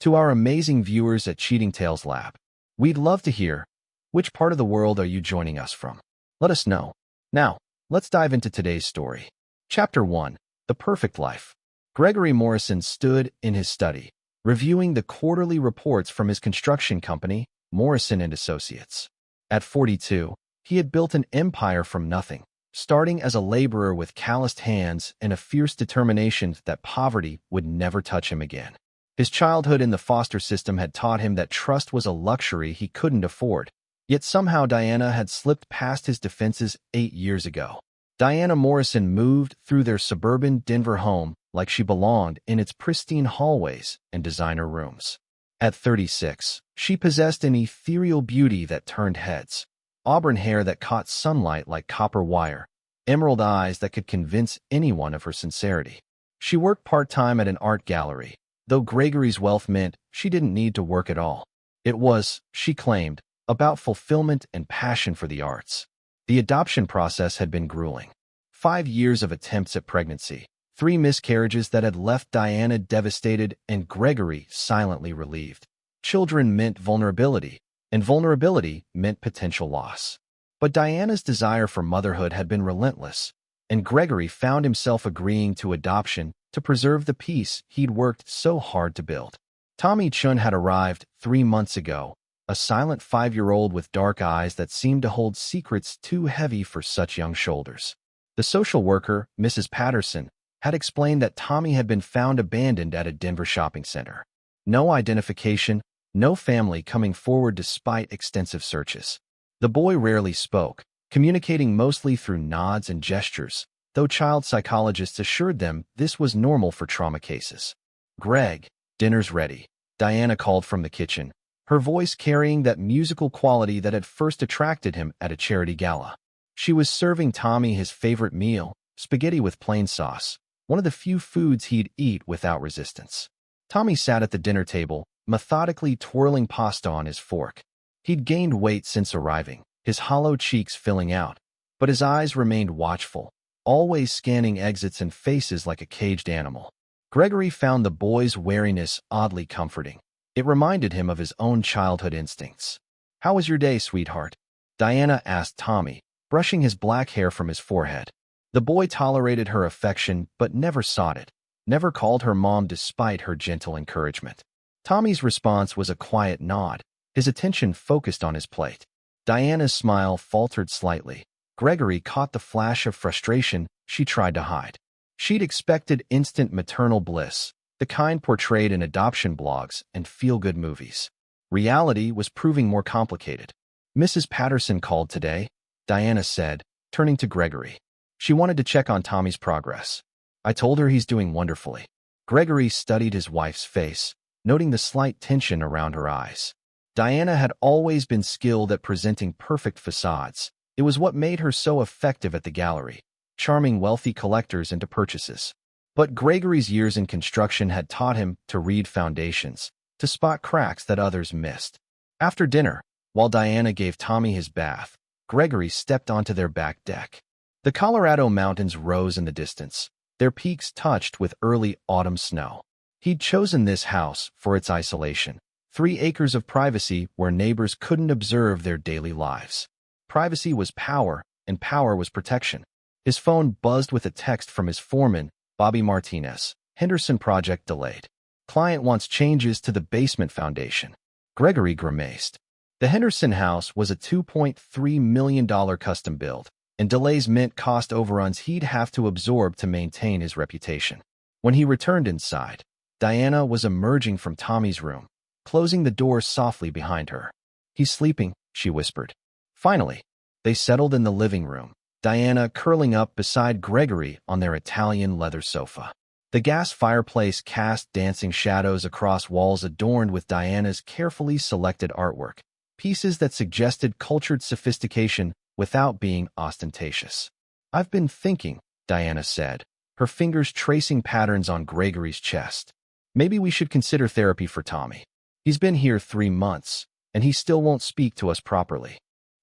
To our amazing viewers at Cheating Tales Lab, we'd love to hear, which part of the world are you joining us from? Let us know. Now, let's dive into today's story. Chapter 1. The Perfect Life. Gregory Morrison stood in his study, reviewing the quarterly reports from his construction company, Morrison & Associates. At 42, he had built an empire from nothing, starting as a laborer with calloused hands and a fierce determination that poverty would never touch him again. His childhood in the foster system had taught him that trust was a luxury he couldn't afford, yet somehow Diana had slipped past his defenses 8 years ago. Diana Morrison moved through their suburban Denver home like she belonged in its pristine hallways and designer rooms. At 36, she possessed an ethereal beauty that turned heads, auburn hair that caught sunlight like copper wire, emerald eyes that could convince anyone of her sincerity. She worked part-time at an art gallery, though Gregory's wealth meant she didn't need to work at all. It was, she claimed, about fulfillment and passion for the arts. The adoption process had been grueling. 5 years of attempts at pregnancy, 3 miscarriages that had left Diana devastated and Gregory silently relieved. Children meant vulnerability, and vulnerability meant potential loss. But Diana's desire for motherhood had been relentless, and Gregory found himself agreeing to adoption to preserve the peace he'd worked so hard to build. Tommy Chun had arrived 3 months ago, a silent 5-year-old with dark eyes that seemed to hold secrets too heavy for such young shoulders. The social worker, Mrs. Patterson, had explained that Tommy had been found abandoned at a Denver shopping center. No identification, no family coming forward despite extensive searches. The boy rarely spoke, communicating mostly through nods and gestures, though child psychologists assured them this was normal for trauma cases. "Greg, dinner's ready," Diana called from the kitchen, her voice carrying that musical quality that had first attracted him at a charity gala. She was serving Tommy his favorite meal, spaghetti with plain sauce, one of the few foods he'd eat without resistance. Tommy sat at the dinner table, methodically twirling pasta on his fork. He'd gained weight since arriving, his hollow cheeks filling out, but his eyes remained watchful, always scanning exits and faces like a caged animal. Gregory found the boy's wariness oddly comforting. It reminded him of his own childhood instincts. "How was your day, sweetheart?" Diana asked Tommy, brushing his black hair from his forehead. The boy tolerated her affection but never sought it, never called her mom despite her gentle encouragement. Tommy's response was a quiet nod, his attention focused on his plate. Diana's smile faltered slightly. Gregory caught the flash of frustration she tried to hide. She'd expected instant maternal bliss, the kind portrayed in adoption blogs and feel-good movies. Reality was proving more complicated. "Mrs. Patterson called today," Diana said, turning to Gregory. "She wanted to check on Tommy's progress. I told her he's doing wonderfully." Gregory studied his wife's face, noting the slight tension around her eyes. Diana had always been skilled at presenting perfect facades. It was what made her so effective at the gallery, charming wealthy collectors into purchases. But Gregory's years in construction had taught him to read foundations, to spot cracks that others missed. After dinner, while Diana gave Tommy his bath, Gregory stepped onto their back deck. The Colorado mountains rose in the distance, their peaks touched with early autumn snow. He'd chosen this house for its isolation, 3 acres of privacy where neighbors couldn't observe their daily lives. Privacy was power, and power was protection. His phone buzzed with a text from his foreman, Bobby Martinez. "Henderson project delayed. Client wants changes to the basement foundation." Gregory grimaced. The Henderson house was a $2.3 million custom build, and delays meant cost overruns he'd have to absorb to maintain his reputation. When he returned inside, Diana was emerging from Tommy's room, closing the door softly behind her. "He's sleeping," she whispered. Finally, they settled in the living room, Diana curling up beside Gregory on their Italian leather sofa. The gas fireplace cast dancing shadows across walls adorned with Diana's carefully selected artwork, pieces that suggested cultured sophistication without being ostentatious. "I've been thinking," Diana said, her fingers tracing patterns on Gregory's chest. "Maybe we should consider therapy for Tommy. He's been here 3 months, and he still won't speak to us properly."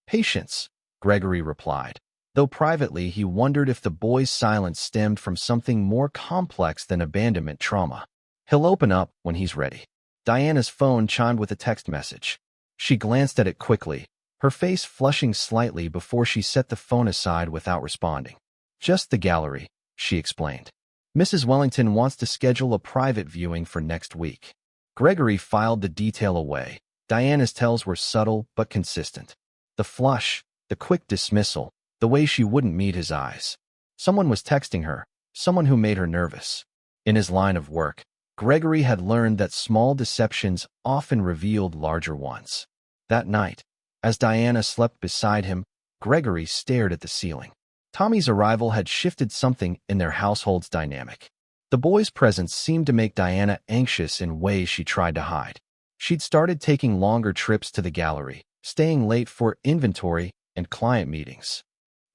"Patience," Gregory replied, though privately he wondered if the boy's silence stemmed from something more complex than abandonment trauma. "He'll open up when he's ready." Diana's phone chimed with a text message. She glanced at it quickly, her face flushing slightly before she set the phone aside without responding. "Just the gallery," she explained. "Mrs. Wellington wants to schedule a private viewing for next week." Gregory filed the detail away. Diana's tells were subtle but consistent. The flush, the quick dismissal, the way she wouldn't meet his eyes. Someone was texting her, someone who made her nervous. In his line of work, Gregory had learned that small deceptions often revealed larger ones. That night, as Diana slept beside him, Gregory stared at the ceiling. Tommy's arrival had shifted something in their household's dynamic. The boy's presence seemed to make Diana anxious in ways she tried to hide. She'd started taking longer trips to the gallery, staying late for inventory and client meetings.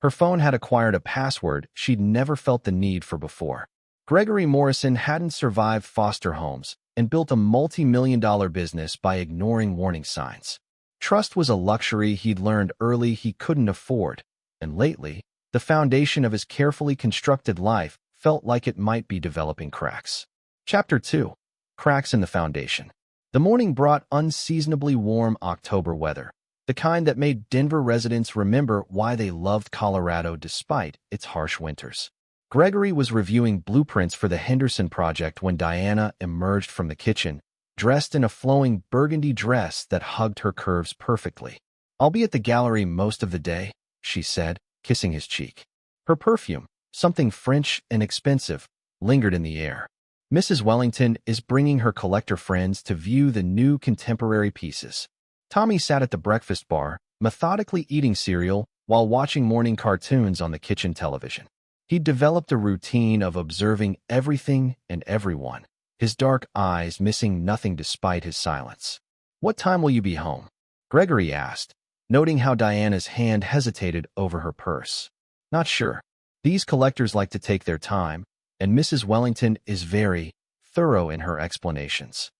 Her phone had acquired a password she'd never felt the need for before. Gregory Morrison hadn't survived foster homes and built a multi-million-dollar business by ignoring warning signs. Trust was a luxury he'd learned early he couldn't afford, and lately, the foundation of his carefully constructed life felt like it might be developing cracks. Chapter 2. Cracks in the Foundation. The morning brought unseasonably warm October weather, the kind that made Denver residents remember why they loved Colorado despite its harsh winters. Gregory was reviewing blueprints for the Henderson project when Diana emerged from the kitchen, dressed in a flowing burgundy dress that hugged her curves perfectly. "I'll be at the gallery most of the day," she said, kissing his cheek. Her perfume, something French and expensive, lingered in the air. "Mrs. Wellington is bringing her collector friends to view the new contemporary pieces." Tommy sat at the breakfast bar, methodically eating cereal while watching morning cartoons on the kitchen television. He'd developed a routine of observing everything and everyone, his dark eyes missing nothing despite his silence. "What time will you be home?" Gregory asked, noting how Diana's hand hesitated over her purse. "Not sure. These collectors like to take their time, and Mrs. Wellington is very thorough in her explanations."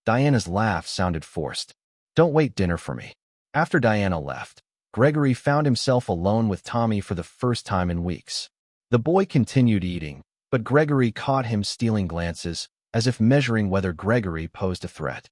Diana's laugh sounded forced. "Don't wait dinner for me." After Diana left, Gregory found himself alone with Tommy for the first time in weeks. The boy continued eating, but Gregory caught him stealing glances, as if measuring whether Gregory posed a threat.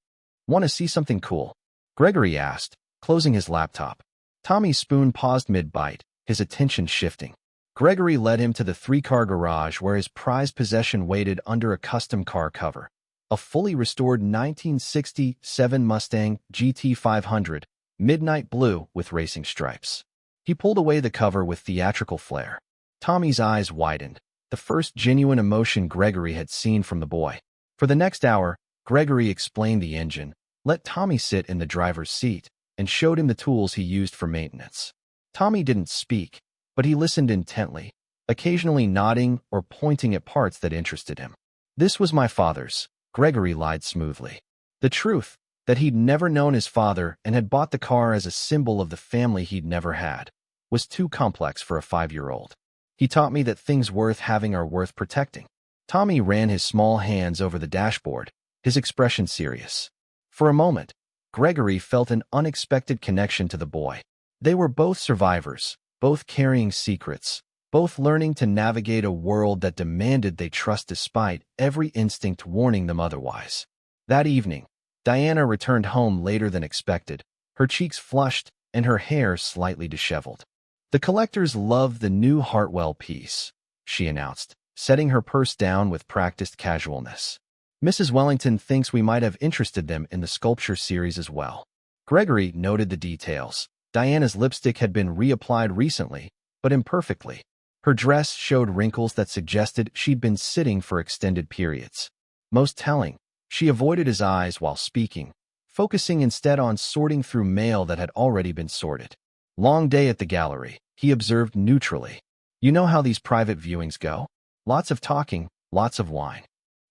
"Want to see something cool?" Gregory asked, closing his laptop. Tommy's spoon paused mid-bite, his attention shifting. Gregory led him to the three-car garage where his prized possession waited under a custom car cover. A fully restored 1967 Mustang GT 500, midnight blue with racing stripes. He pulled away the cover with theatrical flair. Tommy's eyes widened, the first genuine emotion Gregory had seen from the boy. For the next hour, Gregory explained the engine, let Tommy sit in the driver's seat, and showed him the tools he used for maintenance. Tommy didn't speak, but he listened intently, occasionally nodding or pointing at parts that interested him. "This was my father's," Gregory lied smoothly. The truth, that he'd never known his father and had bought the car as a symbol of the family he'd never had, was too complex for a 5-year-old. "He taught me that things worth having are worth protecting." Tommy ran his small hands over the dashboard, his expression serious. For a moment, Gregory felt an unexpected connection to the boy. They were both survivors, both carrying secrets, both learning to navigate a world that demanded they trust despite every instinct warning them otherwise. That evening, Diana returned home later than expected, her cheeks flushed and her hair slightly disheveled. "The collectors love the new Hartwell piece," she announced, setting her purse down with practiced casualness. "Mrs. Wellington thinks we might have interested them in the sculpture series as well." Gregory noted the details. Diana's lipstick had been reapplied recently, but imperfectly. Her dress showed wrinkles that suggested she'd been sitting for extended periods. Most telling, she avoided his eyes while speaking, focusing instead on sorting through mail that had already been sorted. "Long day at the gallery," he observed neutrally. "You know how these private viewings go? Lots of talking, lots of wine."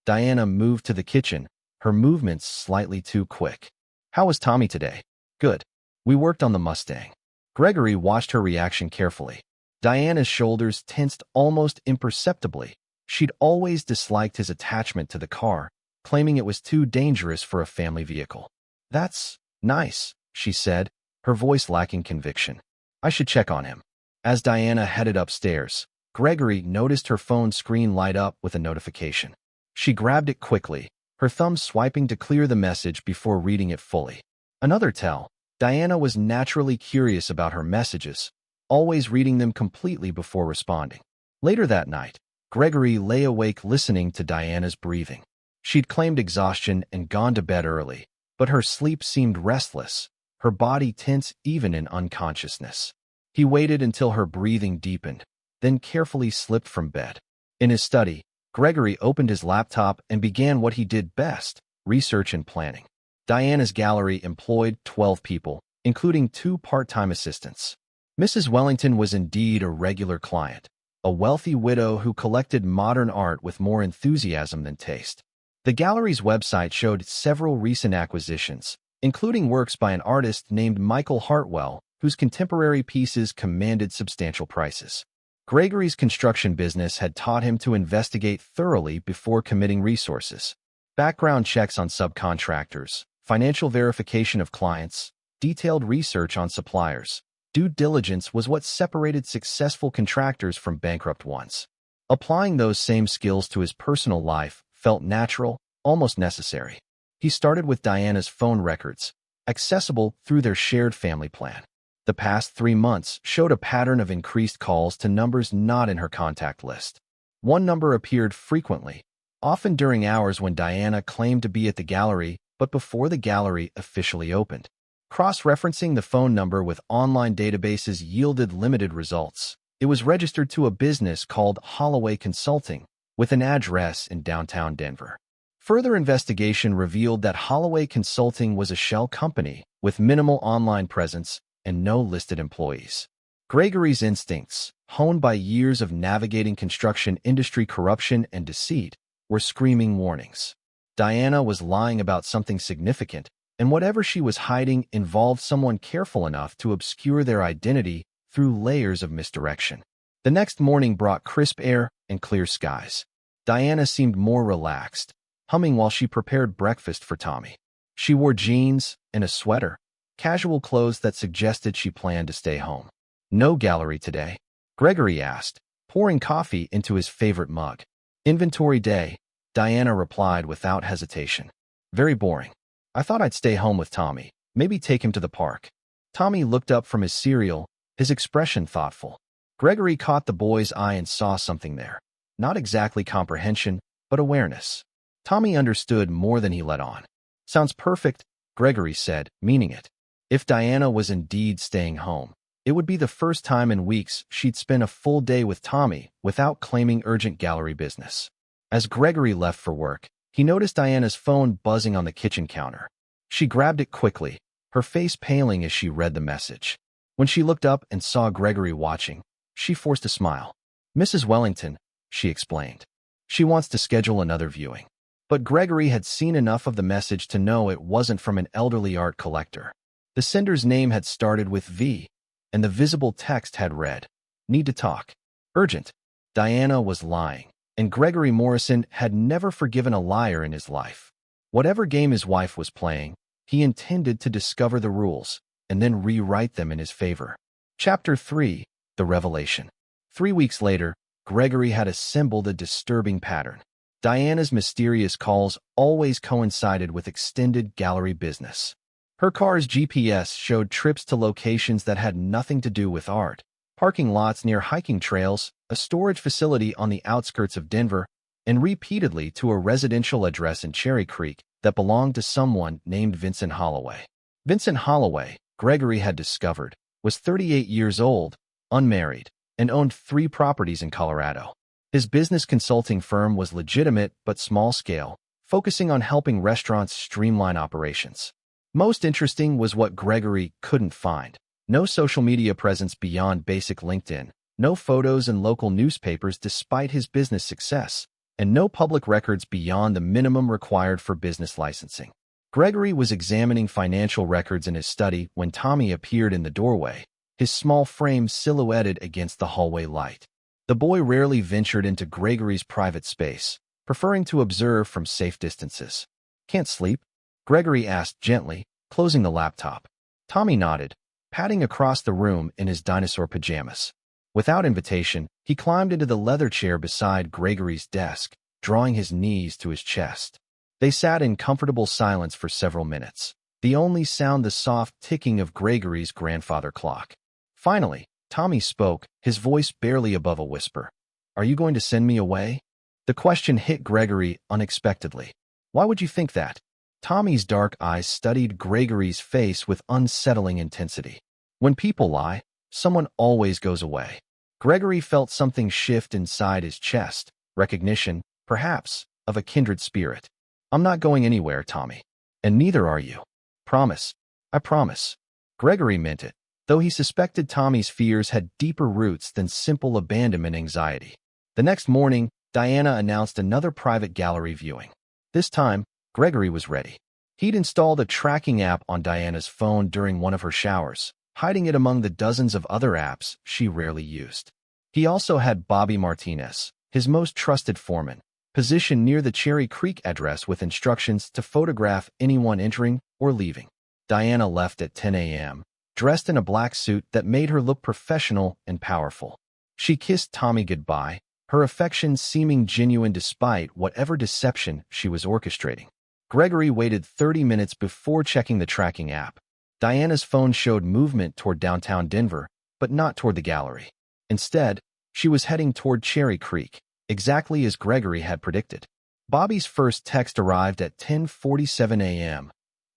Diana moved to the kitchen, her movements slightly too quick. "How was Tommy today?" "Good. We worked on the Mustang." Gregory watched her reaction carefully. Diana's shoulders tensed almost imperceptibly. She'd always disliked his attachment to the car, claiming it was too dangerous for a family vehicle. "That's nice," she said, her voice lacking conviction. "I should check on him." As Diana headed upstairs, Gregory noticed her phone screen light up with a notification. She grabbed it quickly, her thumb swiping to clear the message before reading it fully. Another tell. Diana was naturally curious about her messages, always reading them completely before responding. Later that night, Gregory lay awake listening to Diana's breathing. She'd claimed exhaustion and gone to bed early, but her sleep seemed restless, her body tense even in unconsciousness. He waited until her breathing deepened, then carefully slipped from bed. In his study, Gregory opened his laptop and began what he did best, research and planning. Diana's gallery employed 12 people, including 2 part-time assistants. Mrs. Wellington was indeed a regular client, a wealthy widow who collected modern art with more enthusiasm than taste. The gallery's website showed several recent acquisitions, including works by an artist named Michael Hartwell, whose contemporary pieces commanded substantial prices. Gregory's construction business had taught him to investigate thoroughly before committing resources. Background checks on subcontractors, financial verification of clients, detailed research on suppliers. Due diligence was what separated successful contractors from bankrupt ones. Applying those same skills to his personal life felt natural, almost necessary. He started with Diana's phone records, accessible through their shared family plan. The past 3 months showed a pattern of increased calls to numbers not in her contact list. One number appeared frequently, often during hours when Diana claimed to be at the gallery, but before the gallery officially opened. Cross-referencing the phone number with online databases yielded limited results. It was registered to a business called Holloway Consulting, with an address in downtown Denver. Further investigation revealed that Holloway Consulting was a shell company with minimal online presence and no listed employees. Gregory's instincts, honed by years of navigating construction industry corruption and deceit, were screaming warnings. Diana was lying about something significant, and whatever she was hiding involved someone careful enough to obscure their identity through layers of misdirection. The next morning brought crisp air and clear skies. Diana seemed more relaxed, humming while she prepared breakfast for Tommy. She wore jeans and a sweater, casual clothes that suggested she planned to stay home. "No gallery today?" Gregory asked, pouring coffee into his favorite mug. "Inventory day," Diana replied without hesitation. "Very boring. I thought I'd stay home with Tommy, maybe take him to the park." Tommy looked up from his cereal, his expression thoughtful. Gregory caught the boy's eye and saw something there. Not exactly comprehension, but awareness. Tommy understood more than he let on. "Sounds perfect," Gregory said, meaning it. If Diana was indeed staying home, it would be the first time in weeks she'd spend a full day with Tommy without claiming urgent gallery business. As Gregory left for work, he noticed Diana's phone buzzing on the kitchen counter. She grabbed it quickly, her face paling as she read the message. When she looked up and saw Gregory watching, she forced a smile. "Mrs. Wellington," she explained. "She wants to schedule another viewing." But Gregory had seen enough of the message to know it wasn't from an elderly art collector. The sender's name had started with V, and the visible text had read, "Need to talk. Urgent." Diana was lying, and Gregory Morrison had never forgiven a liar in his life. Whatever game his wife was playing, he intended to discover the rules and then rewrite them in his favor. Chapter 3: The Revelation. 3 weeks later, Gregory had assembled a disturbing pattern. Diana's mysterious calls always coincided with extended gallery business. Her car's GPS showed trips to locations that had nothing to do with art, parking lots near hiking trails, a storage facility on the outskirts of Denver, and repeatedly to a residential address in Cherry Creek that belonged to someone named Vincent Holloway. Vincent Holloway, Gregory had discovered, was 38 years old, unmarried, and owned 3 properties in Colorado. His business consulting firm was legitimate but small-scale, focusing on helping restaurants streamline operations. Most interesting was what Gregory couldn't find. No social media presence beyond basic LinkedIn, no photos in local newspapers despite his business success, and no public records beyond the minimum required for business licensing. Gregory was examining financial records in his study when Tommy appeared in the doorway, his small frame silhouetted against the hallway light. The boy rarely ventured into Gregory's private space, preferring to observe from safe distances. "Can't sleep?" Gregory asked gently, closing the laptop. Tommy nodded, padding across the room in his dinosaur pajamas. Without invitation, he climbed into the leather chair beside Gregory's desk, drawing his knees to his chest. They sat in comfortable silence for several minutes, the only sound the soft ticking of Gregory's grandfather clock. Finally, Tommy spoke, his voice barely above a whisper. "Are you going to send me away?" The question hit Gregory unexpectedly. "Why would you think that?" Tommy's dark eyes studied Gregory's face with unsettling intensity. "When people lie, someone always goes away." Gregory felt something shift inside his chest, recognition, perhaps, of a kindred spirit. "I'm not going anywhere, Tommy. And neither are you. Promise. I promise." Gregory meant it, though he suspected Tommy's fears had deeper roots than simple abandonment anxiety. The next morning, Diana announced another private gallery viewing. This time, Gregory was ready. He'd installed a tracking app on Diana's phone during one of her showers, hiding it among the dozens of other apps she rarely used. He also had Bobby Martinez, his most trusted foreman, positioned near the Cherry Creek address with instructions to photograph anyone entering or leaving. Diana left at 10 a.m., dressed in a black suit that made her look professional and powerful. She kissed Tommy goodbye, her affection seeming genuine despite whatever deception she was orchestrating. Gregory waited 30 minutes before checking the tracking app. Diana's phone showed movement toward downtown Denver, but not toward the gallery. Instead, she was heading toward Cherry Creek, exactly as Gregory had predicted. Bobby's first text arrived at 10:47 a.m.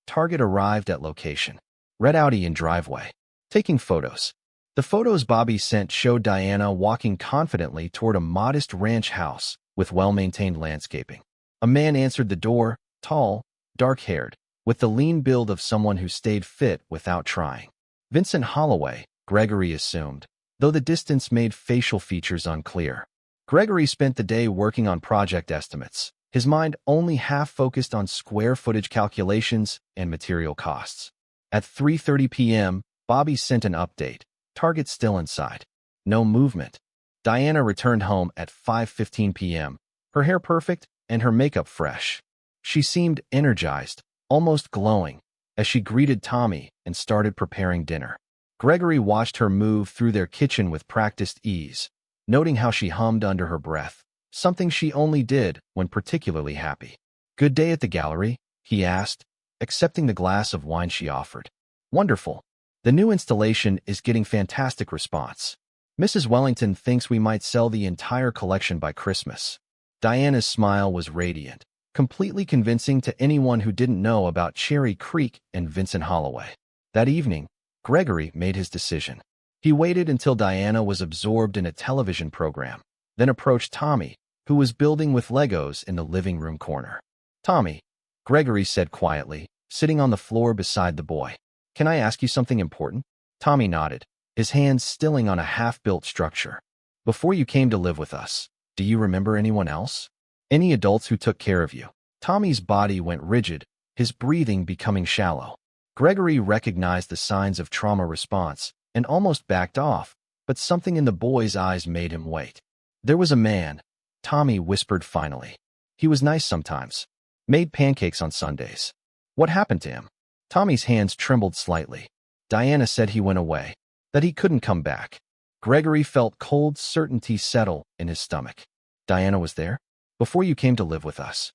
Target arrived at location. Red Audi in driveway. Taking photos. The photos Bobby sent showed Diana walking confidently toward a modest ranch house with well-maintained landscaping. A man answered the door, tall, dark-haired, with the lean build of someone who stayed fit without trying. Vincent Holloway, Gregory assumed, though the distance made facial features unclear. Gregory spent the day working on project estimates, his mind only half focused on square footage calculations and material costs. At 3:30 p.m., Bobby sent an update. Target still inside. No movement. Diana returned home at 5:15 p.m., her hair perfect and her makeup fresh. She seemed energized, almost glowing, as she greeted Tommy and started preparing dinner. Gregory watched her move through their kitchen with practiced ease, noting how she hummed under her breath, something she only did when particularly happy. "Good day at the gallery?" he asked, accepting the glass of wine she offered. "Wonderful. The new installation is getting fantastic response. Mrs. Wellington thinks we might sell the entire collection by Christmas." Diana's smile was radiant, completely convincing to anyone who didn't know about Cherry Creek and Vincent Holloway. That evening, Gregory made his decision. He waited until Diana was absorbed in a television program, then approached Tommy, who was building with Legos in the living room corner. "Tommy," Gregory said quietly, sitting on the floor beside the boy. "Can I ask you something important?" Tommy nodded, his hands stilling on a half-built structure. "Before you came to live with us, do you remember anyone else? Any adults who took care of you?" Tommy's body went rigid, his breathing becoming shallow. Gregory recognized the signs of trauma response and almost backed off, but something in the boy's eyes made him wait. "There was a man," Tommy whispered finally. "He was nice sometimes. Made pancakes on Sundays. What happened to him?" Tommy's hands trembled slightly. "Diana said he went away, that he couldn't come back." Gregory felt cold certainty settle in his stomach. "Diana was there? Before you came to live with us?"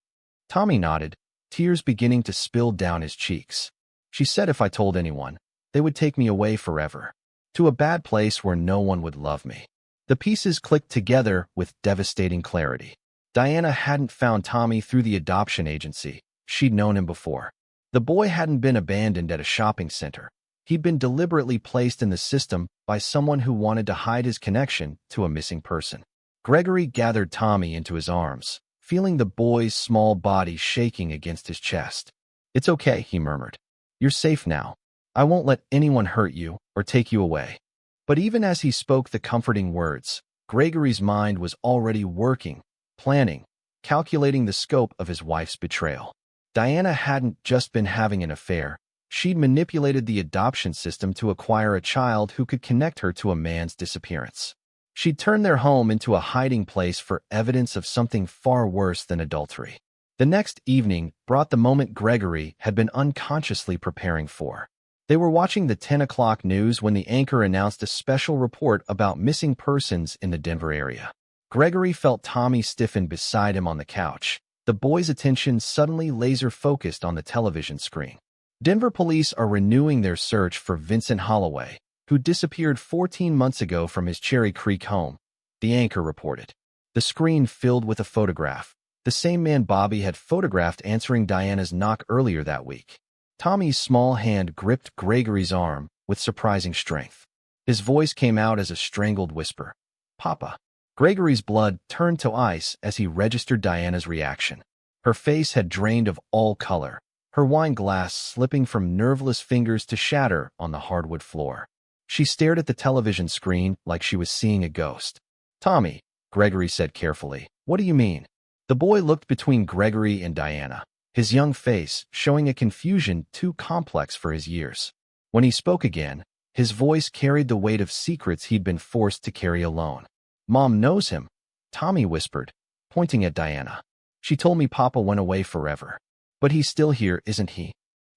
Tommy nodded, tears beginning to spill down his cheeks. "She said if I told anyone, they would take me away forever, to a bad place where no one would love me." The pieces clicked together with devastating clarity. Diana hadn't found Tommy through the adoption agency. She'd known him before. The boy hadn't been abandoned at a shopping center. He'd been deliberately placed in the system by someone who wanted to hide his connection to a missing person. Gregory gathered Tommy into his arms, feeling the boy's small body shaking against his chest. "It's okay," he murmured. "You're safe now. I won't let anyone hurt you or take you away." But even as he spoke the comforting words, Gregory's mind was already working, planning, calculating the scope of his wife's betrayal. Diana hadn't just been having an affair. She'd manipulated the adoption system to acquire a child who could connect her to a man's disappearance. She'd turned their home into a hiding place for evidence of something far worse than adultery. The next evening brought the moment Gregory had been unconsciously preparing for. They were watching the 10 o'clock news when the anchor announced a special report about missing persons in the Denver area. Gregory felt Tommy stiffen beside him on the couch, The boy's attention suddenly laser-focused on the television screen. Denver police are renewing their search for Vincent Holloway, who disappeared 14 months ago from his Cherry Creek home, the anchor reported. The screen filled with a photograph, the same man Bobby had photographed answering Diana's knock earlier that week. Tommy's small hand gripped Gregory's arm with surprising strength. His voice came out as a strangled whisper. "Papa." Gregory's blood turned to ice as he registered Diana's reaction. Her face had drained of all color, her wine glass slipping from nerveless fingers to shatter on the hardwood floor. She stared at the television screen like she was seeing a ghost. "Tommy," Gregory said carefully, "what do you mean?" The boy looked between Gregory and Diana, his young face showing a confusion too complex for his years. When he spoke again, his voice carried the weight of secrets he'd been forced to carry alone. "Mom knows him," Tommy whispered, pointing at Diana. "She told me Papa went away forever. But he's still here, isn't he?"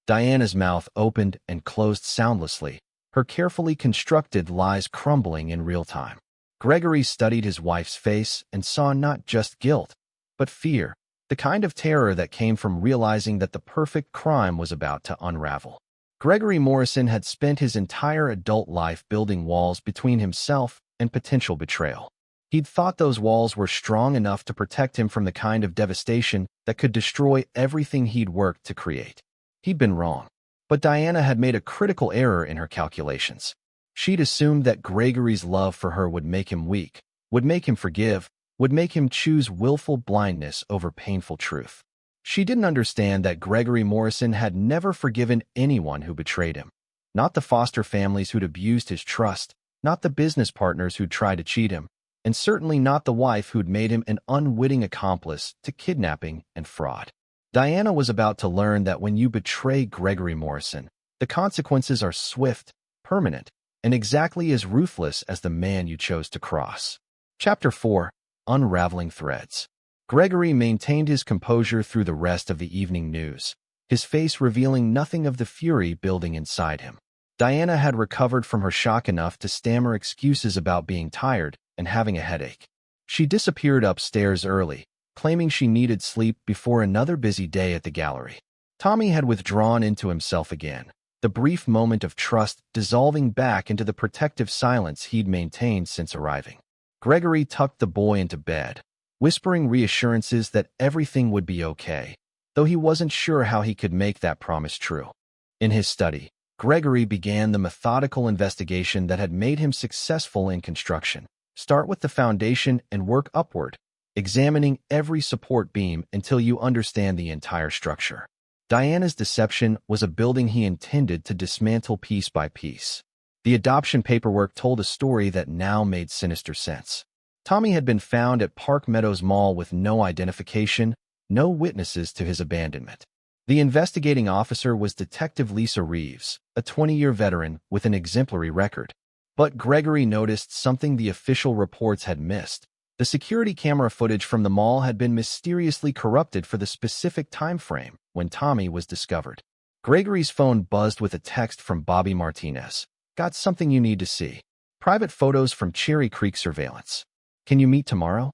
Diana's mouth opened and closed soundlessly, her carefully constructed lies crumbling in real time. Gregory studied his wife's face and saw not just guilt, but fear, the kind of terror that came from realizing that the perfect crime was about to unravel. Gregory Morrison had spent his entire adult life building walls between himself and potential betrayal. He'd thought those walls were strong enough to protect him from the kind of devastation that could destroy everything he'd worked to create. He'd been wrong. But Diana had made a critical error in her calculations. She'd assumed that Gregory's love for her would make him weak, would make him forgive, would make him choose willful blindness over painful truth. She didn't understand that Gregory Morrison had never forgiven anyone who betrayed him. Not the foster families who'd abused his trust, not the business partners who'd tried to cheat him, and certainly not the wife who'd made him an unwitting accomplice to kidnapping and fraud. Diana was about to learn that when you betray Gregory Morrison, the consequences are swift, permanent, and exactly as ruthless as the man you chose to cross. Chapter 4. Unraveling Threads. Gregory maintained his composure through the rest of the evening news, his face revealing nothing of the fury building inside him. Diana had recovered from her shock enough to stammer excuses about being tired and having a headache. She disappeared upstairs early, claiming she needed sleep before another busy day at the gallery. Tommy had withdrawn into himself again, the brief moment of trust dissolving back into the protective silence he'd maintained since arriving. Gregory tucked the boy into bed, whispering reassurances that everything would be okay, though he wasn't sure how he could make that promise true. In his study, Gregory began the methodical investigation that had made him successful in construction. Start with the foundation and work upward, examining every support beam until you understand the entire structure. Diana's deception was a building he intended to dismantle piece by piece. The adoption paperwork told a story that now made sinister sense. Tommy had been found at Park Meadows Mall with no identification, no witnesses to his abandonment. The investigating officer was Detective Lisa Reeves, a 20-year veteran with an exemplary record. But Gregory noticed something the official reports had missed. The security camera footage from the mall had been mysteriously corrupted for the specific time frame when Tommy was discovered. Gregory's phone buzzed with a text from Bobby Martinez. "Got something you need to see. Private photos from Cherry Creek surveillance. Can you meet tomorrow?"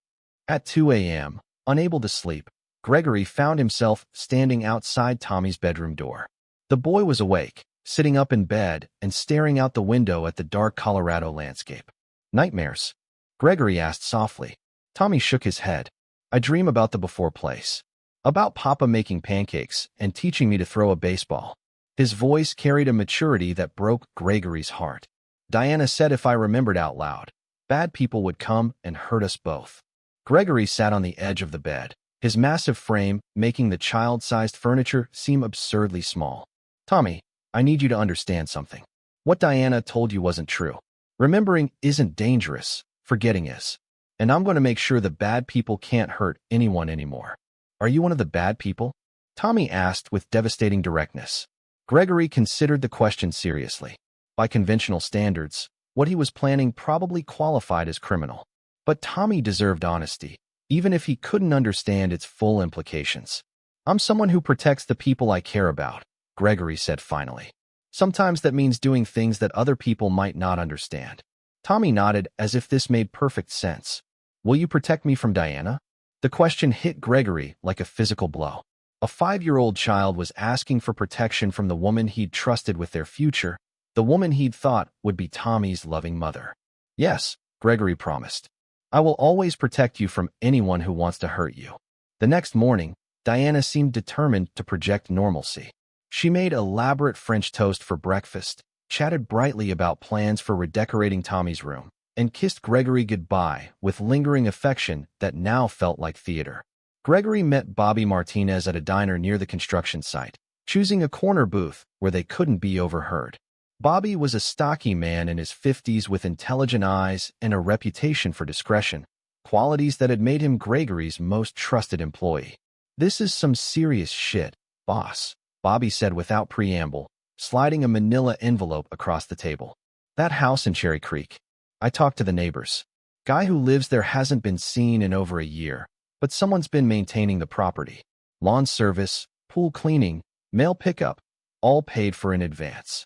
At 2 a.m., unable to sleep, Gregory found himself standing outside Tommy's bedroom door. The boy was awake, sitting up in bed and staring out the window at the dark Colorado landscape. "Nightmares?" Gregory asked softly. Tommy shook his head. "I dream about the before place. About Papa making pancakes and teaching me to throw a baseball." His voice carried a maturity that broke Gregory's heart. "Diana said if I remembered out loud, bad people would come and hurt us both." Gregory sat on the edge of the bed, his massive frame making the child-sized furniture seem absurdly small. "Tommy, I need you to understand something. What Diana told you wasn't true. Remembering isn't dangerous, forgetting is. And I'm going to make sure the bad people can't hurt anyone anymore." "Are you one of the bad people?" Tommy asked with devastating directness. Gregory considered the question seriously. By conventional standards, what he was planning probably qualified as criminal. But Tommy deserved honesty, even if he couldn't understand its full implications. "I'm someone who protects the people I care about," Gregory said finally. "Sometimes that means doing things that other people might not understand." Tommy nodded as if this made perfect sense. "Will you protect me from Diana?" The question hit Gregory like a physical blow. A 5-year-old child was asking for protection from the woman he'd trusted with their future, the woman he'd thought would be Tommy's loving mother. Yes, Gregory promised. I will always protect you from anyone who wants to hurt you. The next morning, Diana seemed determined to project normalcy. She made elaborate French toast for breakfast, chatted brightly about plans for redecorating Tommy's room, and kissed Gregory goodbye with lingering affection that now felt like theater. Gregory met Bobby Martinez at a diner near the construction site, choosing a corner booth where they couldn't be overheard. Bobby was a stocky man in his 50s with intelligent eyes and a reputation for discretion, qualities that had made him Gregory's most trusted employee. "This is some serious shit, boss," Bobby said without preamble, sliding a manila envelope across the table. "That house in Cherry Creek. I talked to the neighbors. Guy who lives there hasn't been seen in over a year, but someone's been maintaining the property. Lawn service, pool cleaning, mail pickup, all paid for in advance."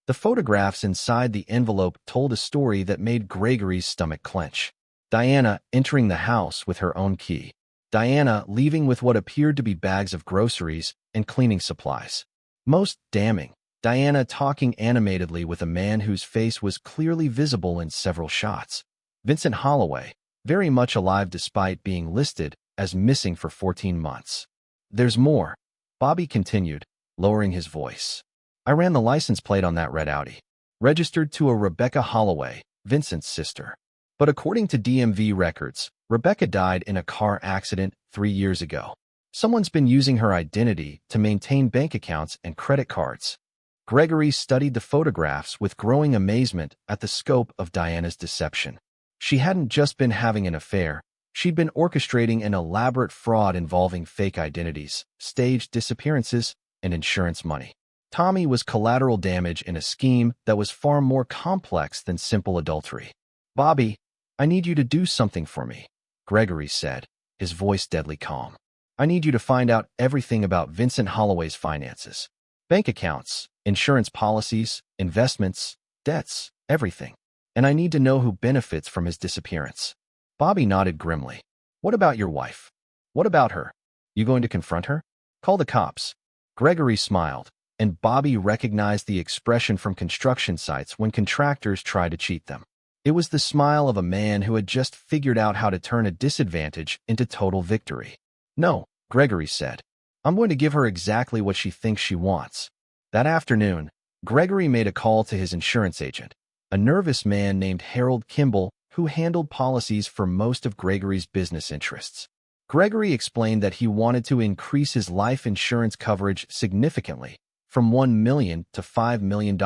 The photographs inside the envelope told a story that made Gregory's stomach clench. Diana entering the house with her own key. Diana leaving with what appeared to be bags of groceries and cleaning supplies. Most damning, Diana talking animatedly with a man whose face was clearly visible in several shots. Vincent Holloway, very much alive despite being listed as missing for 14 months. "There's more," Bobby continued, lowering his voice. "I ran the license plate on that red Audi. Registered to a Rebecca Holloway, Vincent's sister. But according to DMV records, Rebecca died in a car accident 3 years ago. Someone's been using her identity to maintain bank accounts and credit cards." Gregory studied the photographs with growing amazement at the scope of Diana's deception. She hadn't just been having an affair, she'd been orchestrating an elaborate fraud involving fake identities, staged disappearances, and insurance money. Tommy was collateral damage in a scheme that was far more complex than simple adultery. "Bobby, I need you to do something for me," Gregory said, his voice deadly calm. "I need you to find out everything about Vincent Holloway's finances. Bank accounts, insurance policies, investments, debts, everything. And I need to know who benefits from his disappearance." Bobby nodded grimly. "What about your wife? What about her? You going to confront her? Call the cops." Gregory smiled, and Bobby recognized the expression from construction sites when contractors try to cheat them. It was the smile of a man who had just figured out how to turn a disadvantage into total victory. "No," Gregory said. "I'm going to give her exactly what she thinks she wants." That afternoon, Gregory made a call to his insurance agent, a nervous man named Harold Kimball, who handled policies for most of Gregory's business interests. Gregory explained that he wanted to increase his life insurance coverage significantly, from $1 million to $5 million,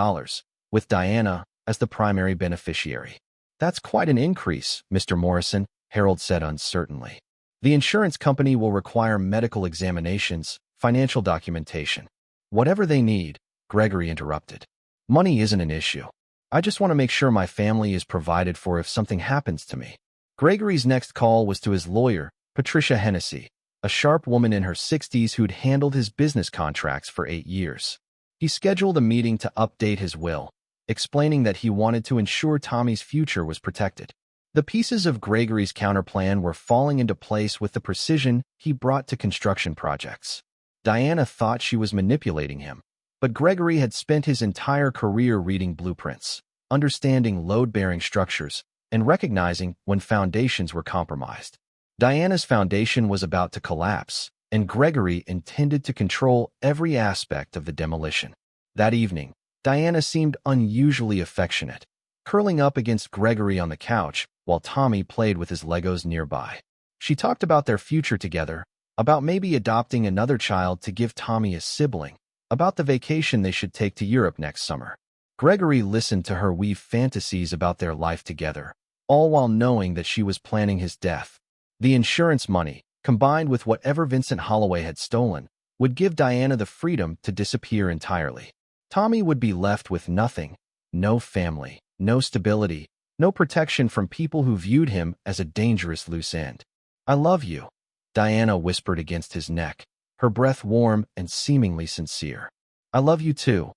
with Diana as the primary beneficiary. "That's quite an increase, Mr. Morrison," Harold said uncertainly. "The insurance company will require medical examinations, financial documentation." "Whatever they need," Gregory interrupted. "Money isn't an issue. I just want to make sure my family is provided for if something happens to me." Gregory's next call was to his lawyer, Patricia Hennessy, a sharp woman in her 60s who'd handled his business contracts for 8 years. He scheduled a meeting to update his will, explaining that he wanted to ensure Tommy's future was protected. The pieces of Gregory's counterplan were falling into place with the precision he brought to construction projects. Diana thought she was manipulating him, but Gregory had spent his entire career reading blueprints, understanding load-bearing structures, and recognizing when foundations were compromised. Diana's foundation was about to collapse, and Gregory intended to control every aspect of the demolition. That evening, Diana seemed unusually affectionate, curling up against Gregory on the couch while Tommy played with his Legos nearby. She talked about their future together, about maybe adopting another child to give Tommy a sibling, about the vacation they should take to Europe next summer. Gregory listened to her weave fantasies about their life together, all while knowing that she was planning his death. The insurance money, combined with whatever Vincent Holloway had stolen, would give Diana the freedom to disappear entirely. Tommy would be left with nothing, no family, no stability, no protection from people who viewed him as a dangerous loose end. "I love you," Diana whispered against his neck, her breath warm and seemingly sincere. "I love you too,"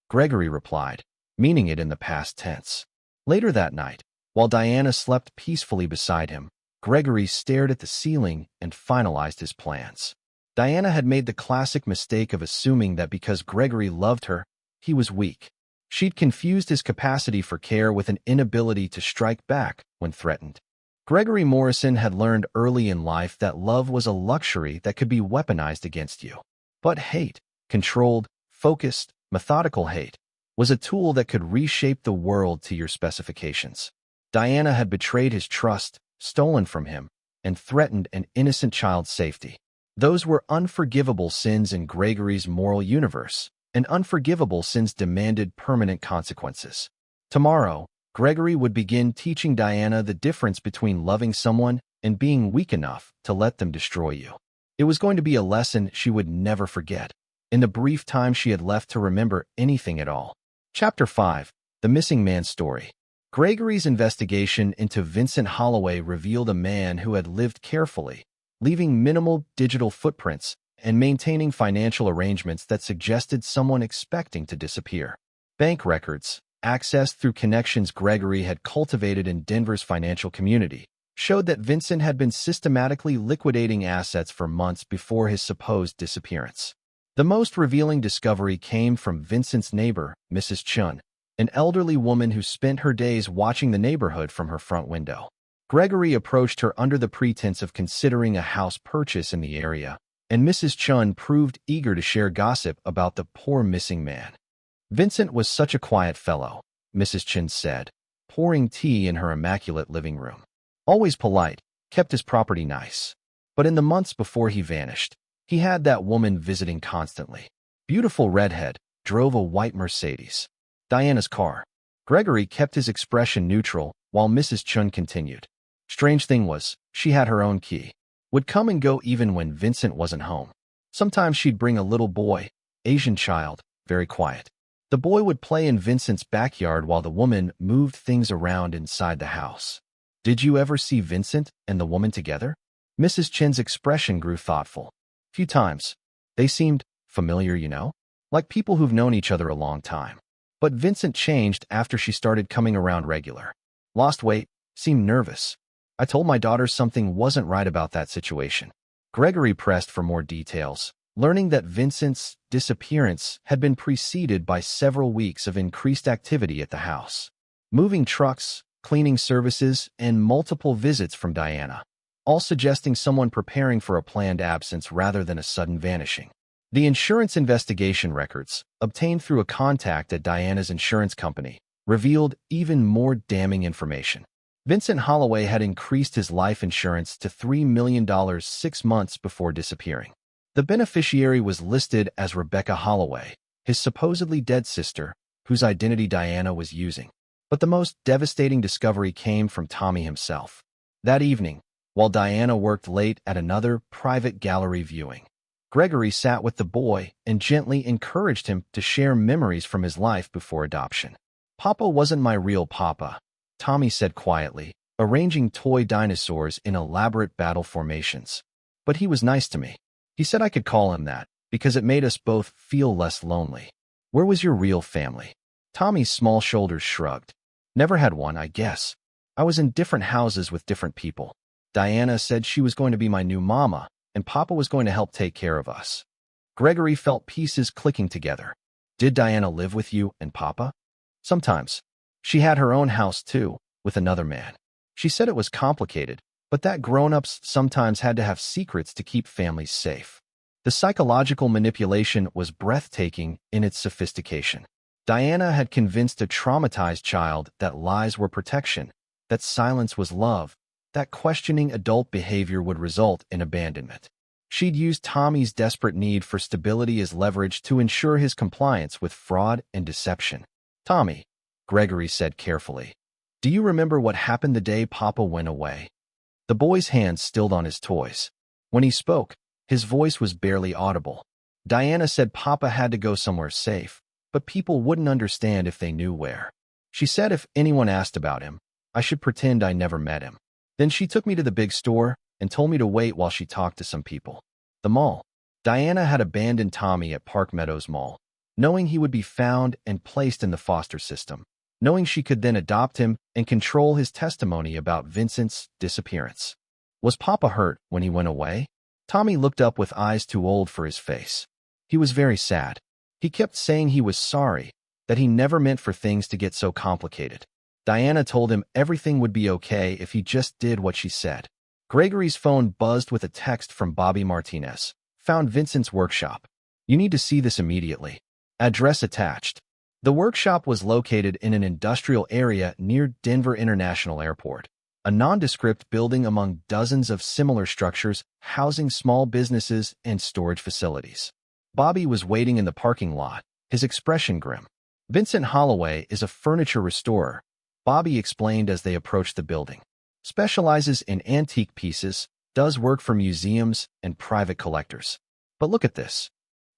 Gregory replied, meaning it in the past tense. Later that night, while Diana slept peacefully beside him, Gregory stared at the ceiling and finalized his plans. Diana had made the classic mistake of assuming that because Gregory loved her, he was weak. She'd confused his capacity for care with an inability to strike back when threatened. Gregory Morrison had learned early in life that love was a luxury that could be weaponized against you. But hate, controlled, focused, methodical hate, was a tool that could reshape the world to your specifications. Diana had betrayed his trust, stolen from him, and threatened an innocent child's safety. Those were unforgivable sins in Gregory's moral universe, and unforgivable sins demanded permanent consequences. Tomorrow, Gregory would begin teaching Diana the difference between loving someone and being weak enough to let them destroy you. It was going to be a lesson she would never forget, in the brief time she had left to remember anything at all. Chapter 5. The Missing Man Story. Gregory's investigation into Vincent Holloway revealed a man who had lived carefully, leaving minimal digital footprints and maintaining financial arrangements that suggested someone expecting to disappear. Bank records, accessed through connections Gregory had cultivated in Denver's financial community, showed that Vincent had been systematically liquidating assets for months before his supposed disappearance. The most revealing discovery came from Vincent's neighbor, Mrs. Chun, an elderly woman who spent her days watching the neighborhood from her front window. Gregory approached her under the pretense of considering a house purchase in the area, and Mrs. Chun proved eager to share gossip about the poor missing man. Vincent was such a quiet fellow, Mrs. Chun said, pouring tea in her immaculate living room. Always polite, kept his property nice. But in the months before he vanished, he had that woman visiting constantly. Beautiful redhead, drove a white Mercedes. Diana's car. Gregory kept his expression neutral while Mrs. Chun continued. Strange thing was, she had her own key. Would come and go even when Vincent wasn't home. Sometimes she'd bring a little boy, Asian child, very quiet. The boy would play in Vincent's backyard while the woman moved things around inside the house. Did you ever see Vincent and the woman together? Mrs. Chin's expression grew thoughtful. Few times. They seemed familiar, like people who've known each other a long time. But Vincent changed after she started coming around regular. Lost weight, seemed nervous. I told my daughter something wasn't right about that situation. Gregory pressed for more details, learning that Vincent's disappearance had been preceded by several weeks of increased activity at the house. Moving trucks, cleaning services, and multiple visits from Diana, all suggesting someone preparing for a planned absence rather than a sudden vanishing. The insurance investigation records, obtained through a contact at Diana's insurance company, revealed even more damning information. Vincent Holloway had increased his life insurance to $3 million 6 months before disappearing. The beneficiary was listed as Rebecca Holloway, his supposedly dead sister, whose identity Diana was using. But the most devastating discovery came from Tommy himself. That evening, while Diana worked late at another private gallery viewing, Gregory sat with the boy and gently encouraged him to share memories from his life before adoption. "Papa wasn't my real papa," Tommy said quietly, arranging toy dinosaurs in elaborate battle formations. "But he was nice to me. He said I could call him that, because it made us both feel less lonely." "Where was your real family?" Tommy's small shoulders shrugged. "Never had one, I guess. I was in different houses with different people. Diana said she was going to be my new mama, and Papa was going to help take care of us." Gregory felt pieces clicking together. "Did Diana live with you and Papa?" "Sometimes. She had her own house too, with another man. She said it was complicated, but that grown-ups sometimes had to have secrets to keep families safe." The psychological manipulation was breathtaking in its sophistication. Diana had convinced a traumatized child that lies were protection, that silence was love, that questioning adult behavior would result in abandonment. She'd used Tommy's desperate need for stability as leverage to ensure his compliance with fraud and deception. "Tommy," Gregory said carefully, "do you remember what happened the day Papa went away?" The boy's hands stilled on his toys. When he spoke, his voice was barely audible. "Diana said Papa had to go somewhere safe, but people wouldn't understand if they knew where. She said if anyone asked about him, I should pretend I never met him. Then she took me to the big store and told me to wait while she talked to some people." The mall. Diana had abandoned Tommy at Park Meadows Mall, knowing he would be found and placed in the foster system, knowing she could then adopt him and control his testimony about Vincent's disappearance. Was Papa hurt when he went away? Tommy looked up with eyes too old for his face. He was very sad. He kept saying he was sorry, that he never meant for things to get so complicated. Diana told him everything would be okay if he just did what she said. Gregory's phone buzzed with a text from Bobby Martinez. Found Vincent's workshop. You need to see this immediately. Address attached. The workshop was located in an industrial area near Denver International Airport, a nondescript building among dozens of similar structures housing small businesses and storage facilities. Bobby was waiting in the parking lot, his expression grim. Vincent Holloway is a furniture restorer, Bobby explained as they approached the building. Specializes in antique pieces, does work for museums and private collectors. But look at this.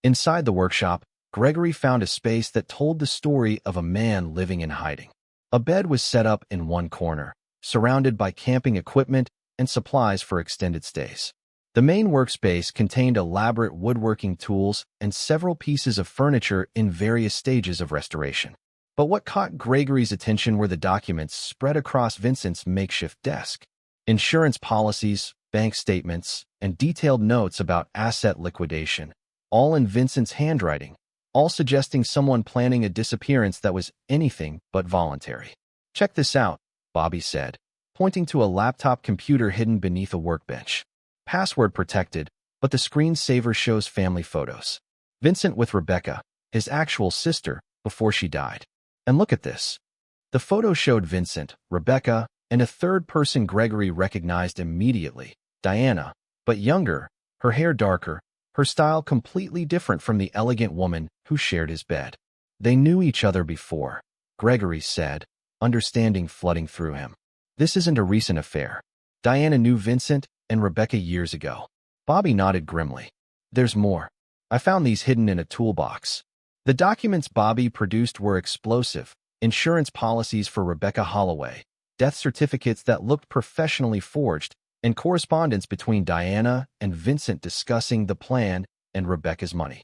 Inside the workshop, Gregory found a space that told the story of a man living in hiding. A bed was set up in one corner, surrounded by camping equipment and supplies for extended stays. The main workspace contained elaborate woodworking tools and several pieces of furniture in various stages of restoration. But what caught Gregory's attention were the documents spread across Vincent's makeshift desk. Insurance policies, bank statements, and detailed notes about asset liquidation, all in Vincent's handwriting, all suggesting someone planning a disappearance that was anything but voluntary. Check this out, Bobby said, pointing to a laptop computer hidden beneath a workbench. Password protected, but the screensaver shows family photos. Vincent with Rebecca, his actual sister, before she died. And look at this. The photo showed Vincent, Rebecca, and a third person Gregory recognized immediately, Diana, but younger, her hair darker, her style completely different from the elegant woman who shared his bed. They knew each other before, Gregory said, understanding flooding through him. This isn't a recent affair. Diana knew Vincent and Rebecca years ago. Bobby nodded grimly. There's more. I found these hidden in a toolbox. The documents Bobby produced were explosive, insurance policies for Rebecca Holloway, death certificates that looked professionally forged, and correspondence between Diana and Vincent discussing the plan and Rebecca's money.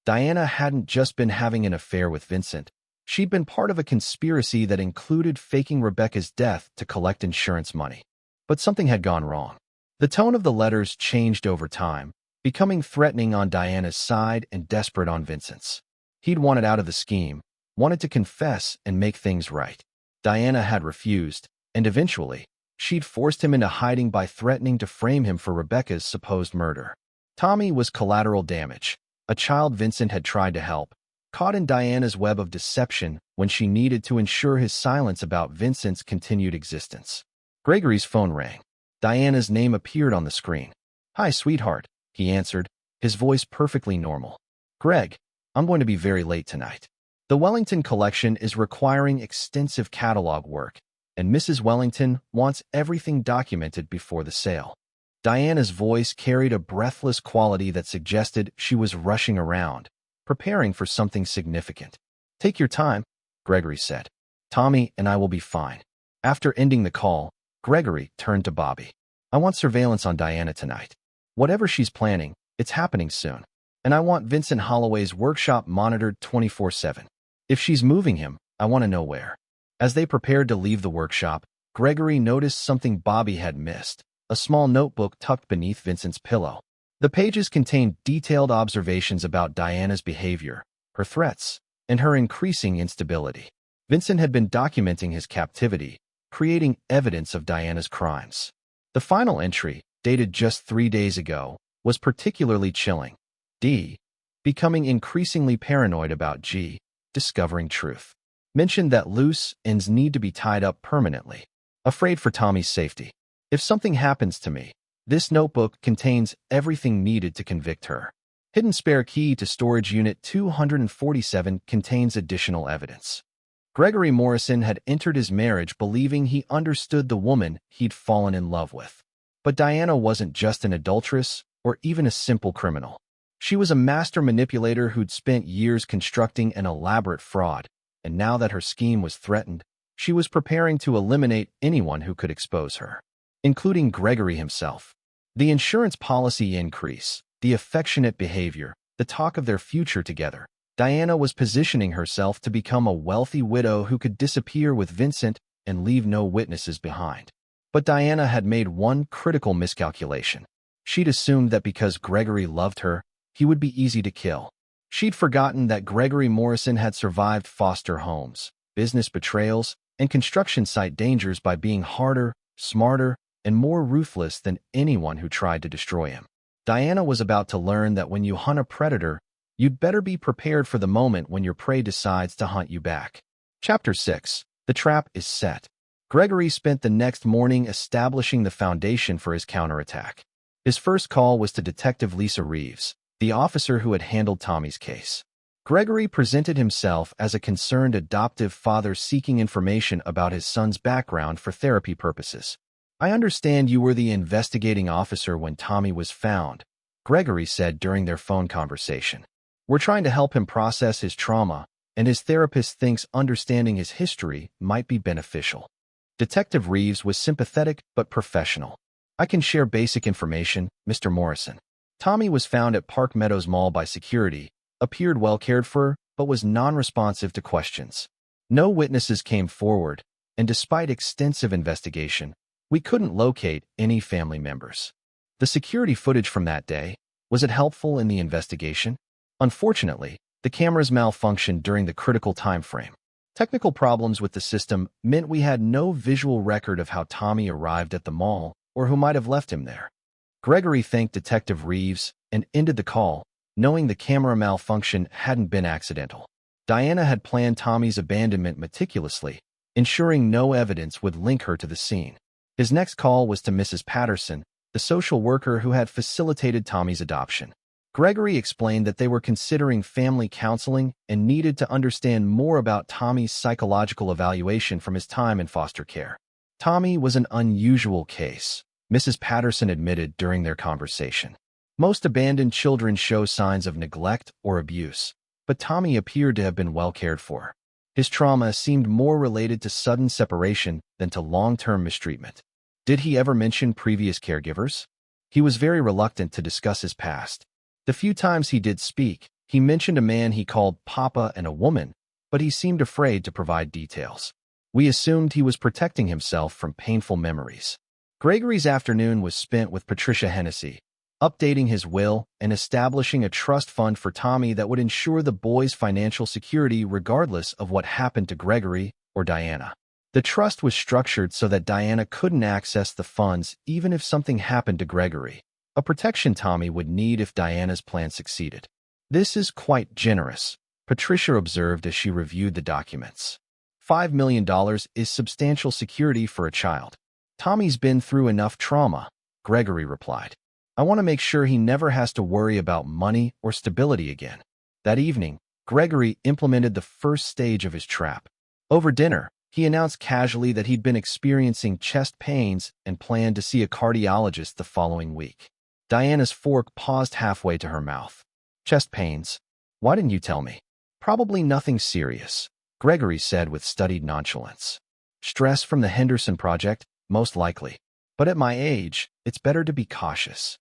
Diana hadn't just been having an affair with Vincent. She'd been part of a conspiracy that included faking Rebecca's death to collect insurance money. But something had gone wrong. The tone of the letters changed over time, becoming threatening on Diana's side and desperate on Vincent's. He'd wanted out of the scheme, wanted to confess and make things right. Diana had refused, and eventually, she'd forced him into hiding by threatening to frame him for Rebecca's supposed murder. Tommy was collateral damage, a child Vincent had tried to help, caught in Diana's web of deception when she needed to ensure his silence about Vincent's continued existence. Gregory's phone rang. Diana's name appeared on the screen. "Hi, sweetheart," he answered, his voice perfectly normal. "Greg, I'm going to be very late tonight. The Wellington collection is requiring extensive catalog work, and Mrs. Wellington wants everything documented before the sale." Diana's voice carried a breathless quality that suggested she was rushing around, preparing for something significant. "Take your time," Gregory said. "Tommy and I will be fine." After ending the call, Gregory turned to Bobby. "I want surveillance on Diana tonight. Whatever she's planning, it's happening soon. And I want Vincent Holloway's workshop monitored 24/7. If she's moving him, I want to know where." As they prepared to leave the workshop, Gregory noticed something Bobby had missed, a small notebook tucked beneath Vincent's pillow. The pages contained detailed observations about Diana's behavior, her threats, and her increasing instability. Vincent had been documenting his captivity, creating evidence of Diana's crimes. The final entry, dated just 3 days ago, was particularly chilling. D, becoming increasingly paranoid about G, discovering truth. Mentioned that loose ends need to be tied up permanently. Afraid for Tommy's safety. If something happens to me, this notebook contains everything needed to convict her. Hidden spare key to storage unit 247 contains additional evidence. Gregory Morrison had entered his marriage believing he understood the woman he'd fallen in love with. But Diana wasn't just an adulteress or even a simple criminal. She was a master manipulator who'd spent years constructing an elaborate fraud, and now that her scheme was threatened, she was preparing to eliminate anyone who could expose her, including Gregory himself. The insurance policy increase, the affectionate behavior, the talk of their future together. Diana was positioning herself to become a wealthy widow who could disappear with Vincent and leave no witnesses behind. But Diana had made one critical miscalculation. She'd assumed that because Gregory loved her, he would be easy to kill. She'd forgotten that Gregory Morrison had survived foster homes, business betrayals, and construction site dangers by being harder, smarter, and more ruthless than anyone who tried to destroy him. Diana was about to learn that when you hunt a predator, you'd better be prepared for the moment when your prey decides to hunt you back. Chapter 6. The Trap is Set. Gregory spent the next morning establishing the foundation for his counterattack. His first call was to Detective Lisa Reeves, the officer who had handled Tommy's case. Gregory presented himself as a concerned adoptive father seeking information about his son's background for therapy purposes. "I understand you were the investigating officer when Tommy was found," Gregory said during their phone conversation. "We're trying to help him process his trauma, and his therapist thinks understanding his history might be beneficial." Detective Reeves was sympathetic but professional. "I can share basic information, Mr. Morrison. Tommy was found at Park Meadows Mall by security, appeared well cared for, but was non-responsive to questions. No witnesses came forward, and despite extensive investigation, we couldn't locate any family members. The security footage from that day, was it helpful in the investigation? Unfortunately, the cameras malfunctioned during the critical time frame. Technical problems with the system meant we had no visual record of how Tommy arrived at the mall or who might have left him there." Gregory thanked Detective Reeves and ended the call, knowing the camera malfunction hadn't been accidental. Diana had planned Tommy's abandonment meticulously, ensuring no evidence would link her to the scene. His next call was to Mrs. Patterson, the social worker who had facilitated Tommy's adoption. Gregory explained that they were considering family counseling and needed to understand more about Tommy's psychological evaluation from his time in foster care. Tommy was an unusual case, Mrs. Patterson admitted during their conversation. Most abandoned children show signs of neglect or abuse, but Tommy appeared to have been well cared for. His trauma seemed more related to sudden separation than to long-term mistreatment. Did he ever mention previous caregivers? He was very reluctant to discuss his past. The few times he did speak, he mentioned a man he called Papa and a woman, but he seemed afraid to provide details. We assumed he was protecting himself from painful memories. Gregory's afternoon was spent with Patricia Hennessy, updating his will and establishing a trust fund for Tommy that would ensure the boy's financial security regardless of what happened to Gregory or Diana. The trust was structured so that Diana couldn't access the funds even if something happened to Gregory, a protection Tommy would need if Diana's plan succeeded. "This is quite generous," Patricia observed as she reviewed the documents. $5 million is substantial security for a child. "Tommy's been through enough trauma," Gregory replied. "I want to make sure he never has to worry about money or stability again." That evening, Gregory implemented the first stage of his trap. Over dinner, he announced casually that he'd been experiencing chest pains and planned to see a cardiologist the following week. Diana's fork paused halfway to her mouth. "Chest pains? Why didn't you tell me?" "Probably nothing serious," Gregory said with studied nonchalance. "Stress from the Henderson project, most likely. But at my age, it's better to be cautious."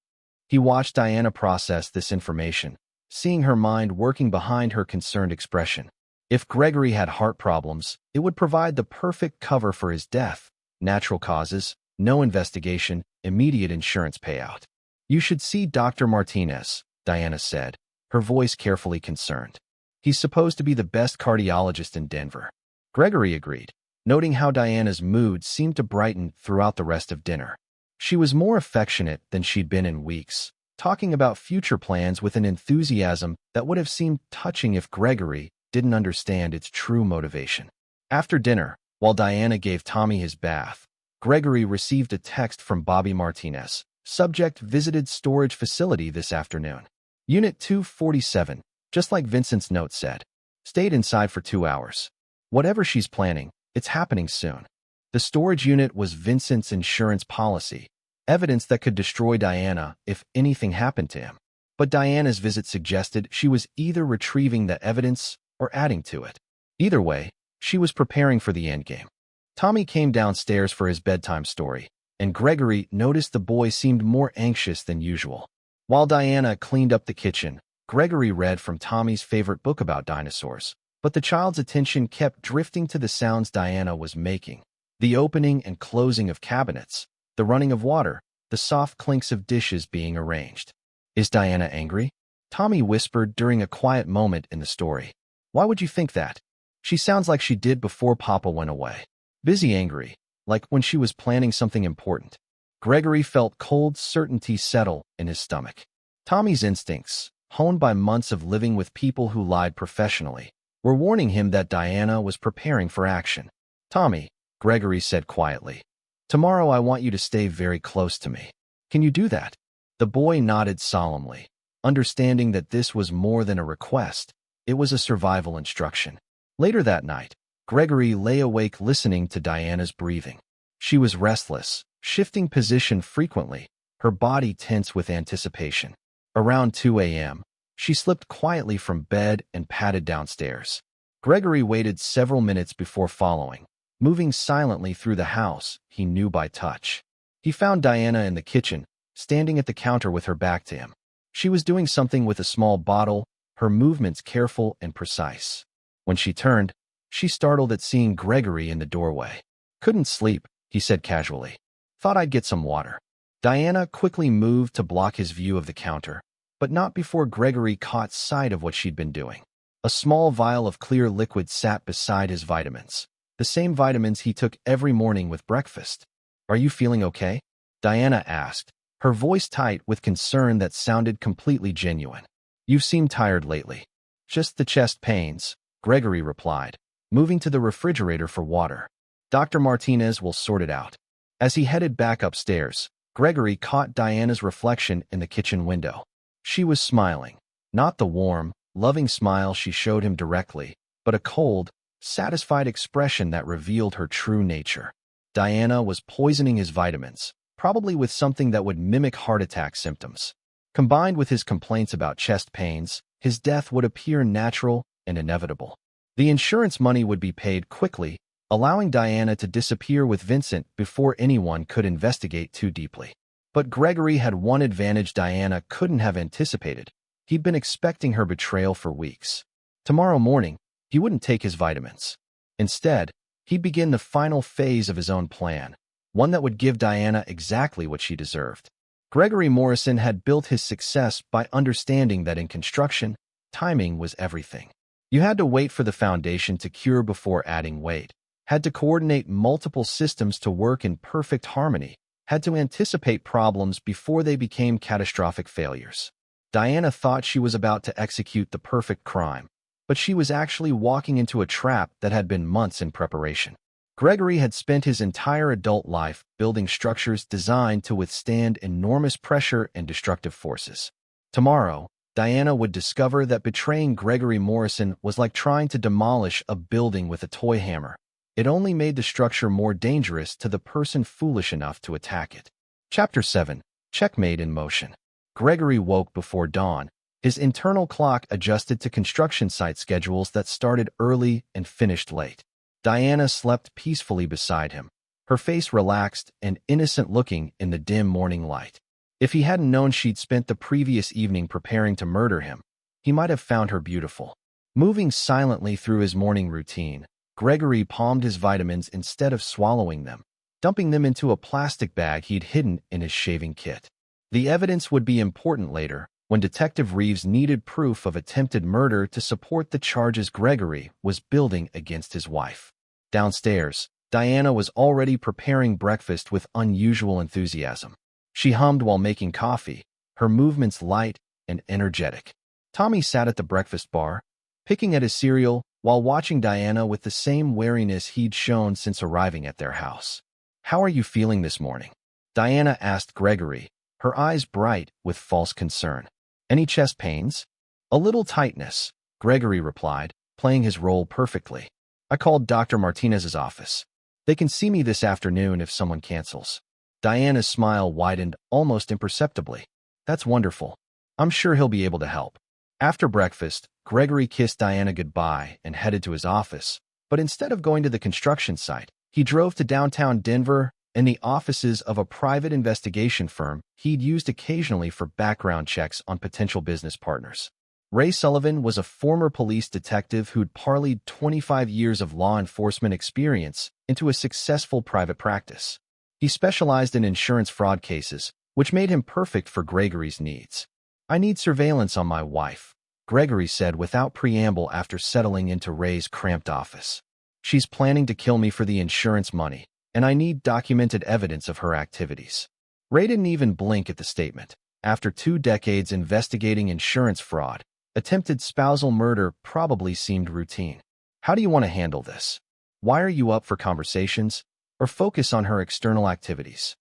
He watched Diana process this information, seeing her mind working behind her concerned expression. If Gregory had heart problems, it would provide the perfect cover for his death. Natural causes, no investigation, immediate insurance payout. "You should see Dr. Martinez," Diana said, her voice carefully concerned. "He's supposed to be the best cardiologist in Denver." Gregory agreed, noting how Diana's mood seemed to brighten throughout the rest of dinner. She was more affectionate than she'd been in weeks, talking about future plans with an enthusiasm that would have seemed touching if Gregory didn't understand its true motivation. After dinner, while Diana gave Tommy his bath, Gregory received a text from Bobby Martinez. Subject: visited storage facility this afternoon. Unit 247, just like Vincent's note said. Stayed inside for 2 hours. Whatever she's planning, it's happening soon. The storage unit was Vincent's insurance policy, evidence that could destroy Diana if anything happened to him. But Diana's visit suggested she was either retrieving the evidence or adding to it. Either way, she was preparing for the endgame. Tommy came downstairs for his bedtime story, and Gregory noticed the boy seemed more anxious than usual. While Diana cleaned up the kitchen, Gregory read from Tommy's favorite book about dinosaurs, but the child's attention kept drifting to the sounds Diana was making. The opening and closing of cabinets, the running of water, the soft clinks of dishes being arranged. Is Diana angry? Tommy whispered during a quiet moment in the story. Why would you think that? She sounds like she did before Papa went away. Busy angry, like when she was planning something important. Gregory felt cold certainty settle in his stomach. Tommy's instincts, honed by months of living with people who lied professionally, were warning him that Diana was preparing for action. Tommy, Gregory said quietly, tomorrow I want you to stay very close to me. Can you do that? The boy nodded solemnly, understanding that this was more than a request. It was a survival instruction. Later that night, Gregory lay awake listening to Diana's breathing. She was restless, shifting position frequently, her body tense with anticipation. Around 2 a.m., she slipped quietly from bed and padded downstairs. Gregory waited several minutes before following, moving silently through the house he knew by touch. He found Diana in the kitchen, standing at the counter with her back to him. She was doing something with a small bottle, her movements careful and precise. When she turned, she startled at seeing Gregory in the doorway. Couldn't sleep, he said casually. Thought I'd get some water. Diana quickly moved to block his view of the counter, but not before Gregory caught sight of what she'd been doing. A small vial of clear liquid sat beside his vitamins, the same vitamins he took every morning with breakfast. Are you feeling okay? Diana asked, her voice tight with concern that sounded completely genuine. You've seemed tired lately. Just the chest pains, Gregory replied, moving to the refrigerator for water. Dr. Martinez will sort it out. As he headed back upstairs, Gregory caught Diana's reflection in the kitchen window. She was smiling, not the warm, loving smile she showed him directly, but a cold, satisfied expression that revealed her true nature. Diana was poisoning his vitamins, probably with something that would mimic heart attack symptoms. Combined with his complaints about chest pains, his death would appear natural and inevitable. The insurance money would be paid quickly, allowing Diana to disappear with Vincent before anyone could investigate too deeply. But Gregory had one advantage Diana couldn't have anticipated. He'd been expecting her betrayal for weeks. Tomorrow morning, he wouldn't take his vitamins. Instead, he'd begin the final phase of his own plan, one that would give Diana exactly what she deserved. Gregory Morrison had built his success by understanding that in construction, timing was everything. You had to wait for the foundation to cure before adding weight, had to coordinate multiple systems to work in perfect harmony, had to anticipate problems before they became catastrophic failures. Diana thought she was about to execute the perfect crime, but she was actually walking into a trap that had been months in preparation. Gregory had spent his entire adult life building structures designed to withstand enormous pressure and destructive forces. Tomorrow, Diana would discover that betraying Gregory Morrison was like trying to demolish a building with a toy hammer. It only made the structure more dangerous to the person foolish enough to attack it. Chapter 7. Checkmate in Motion. Gregory woke before dawn, his internal clock adjusted to construction site schedules that started early and finished late. Diana slept peacefully beside him, her face relaxed and innocent-looking in the dim morning light. If he hadn't known she'd spent the previous evening preparing to murder him, he might have found her beautiful. Moving silently through his morning routine, Gregory palmed his vitamins instead of swallowing them, dumping them into a plastic bag he'd hidden in his shaving kit. The evidence would be important later, when Detective Reeves needed proof of attempted murder to support the charges Gregory was building against his wife. Downstairs, Diana was already preparing breakfast with unusual enthusiasm. She hummed while making coffee, her movements light and energetic. Tommy sat at the breakfast bar, picking at his cereal while watching Diana with the same wariness he'd shown since arriving at their house. "How are you feeling this morning?" Diana asked Gregory, her eyes bright with false concern. "Any chest pains?" "A little tightness," Gregory replied, playing his role perfectly. "I called Dr. Martinez's office. They can see me this afternoon if someone cancels." Diana's smile widened almost imperceptibly. "That's wonderful. I'm sure he'll be able to help." After breakfast, Gregory kissed Diana goodbye and headed to his office, but instead of going to the construction site, he drove to downtown Denver and the offices of a private investigation firm he'd used occasionally for background checks on potential business partners. Ray Sullivan was a former police detective who'd parlayed 25 years of law enforcement experience into a successful private practice. He specialized in insurance fraud cases, which made him perfect for Gregory's needs. "I need surveillance on my wife," Gregory said without preamble after settling into Ray's cramped office. "She's planning to kill me for the insurance money, and I need documented evidence of her activities." Ray didn't even blink at the statement. After 2 decades investigating insurance fraud, attempted spousal murder probably seemed routine. "How do you want to handle this? Wire you up for conversations, or focus on her external activities?"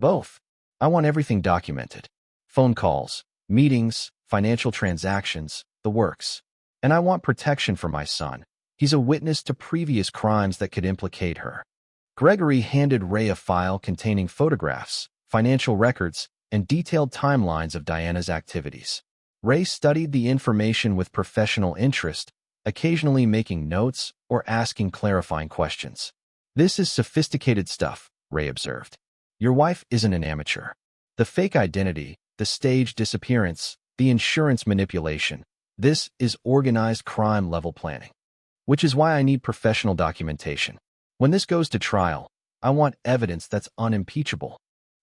"Both. I want everything documented. Phone calls, meetings, financial transactions, the works. And I want protection for my son. He's a witness to previous crimes that could implicate her." Gregory handed Ray a file containing photographs, financial records, and detailed timelines of Diana's activities. Ray studied the information with professional interest, occasionally making notes or asking clarifying questions. "This is sophisticated stuff," Ray observed. "Your wife isn't an amateur. The fake identity, the staged disappearance, the insurance manipulation, this is organized crime-level planning. Which is why I need professional documentation. When this goes to trial, I want evidence that's unimpeachable."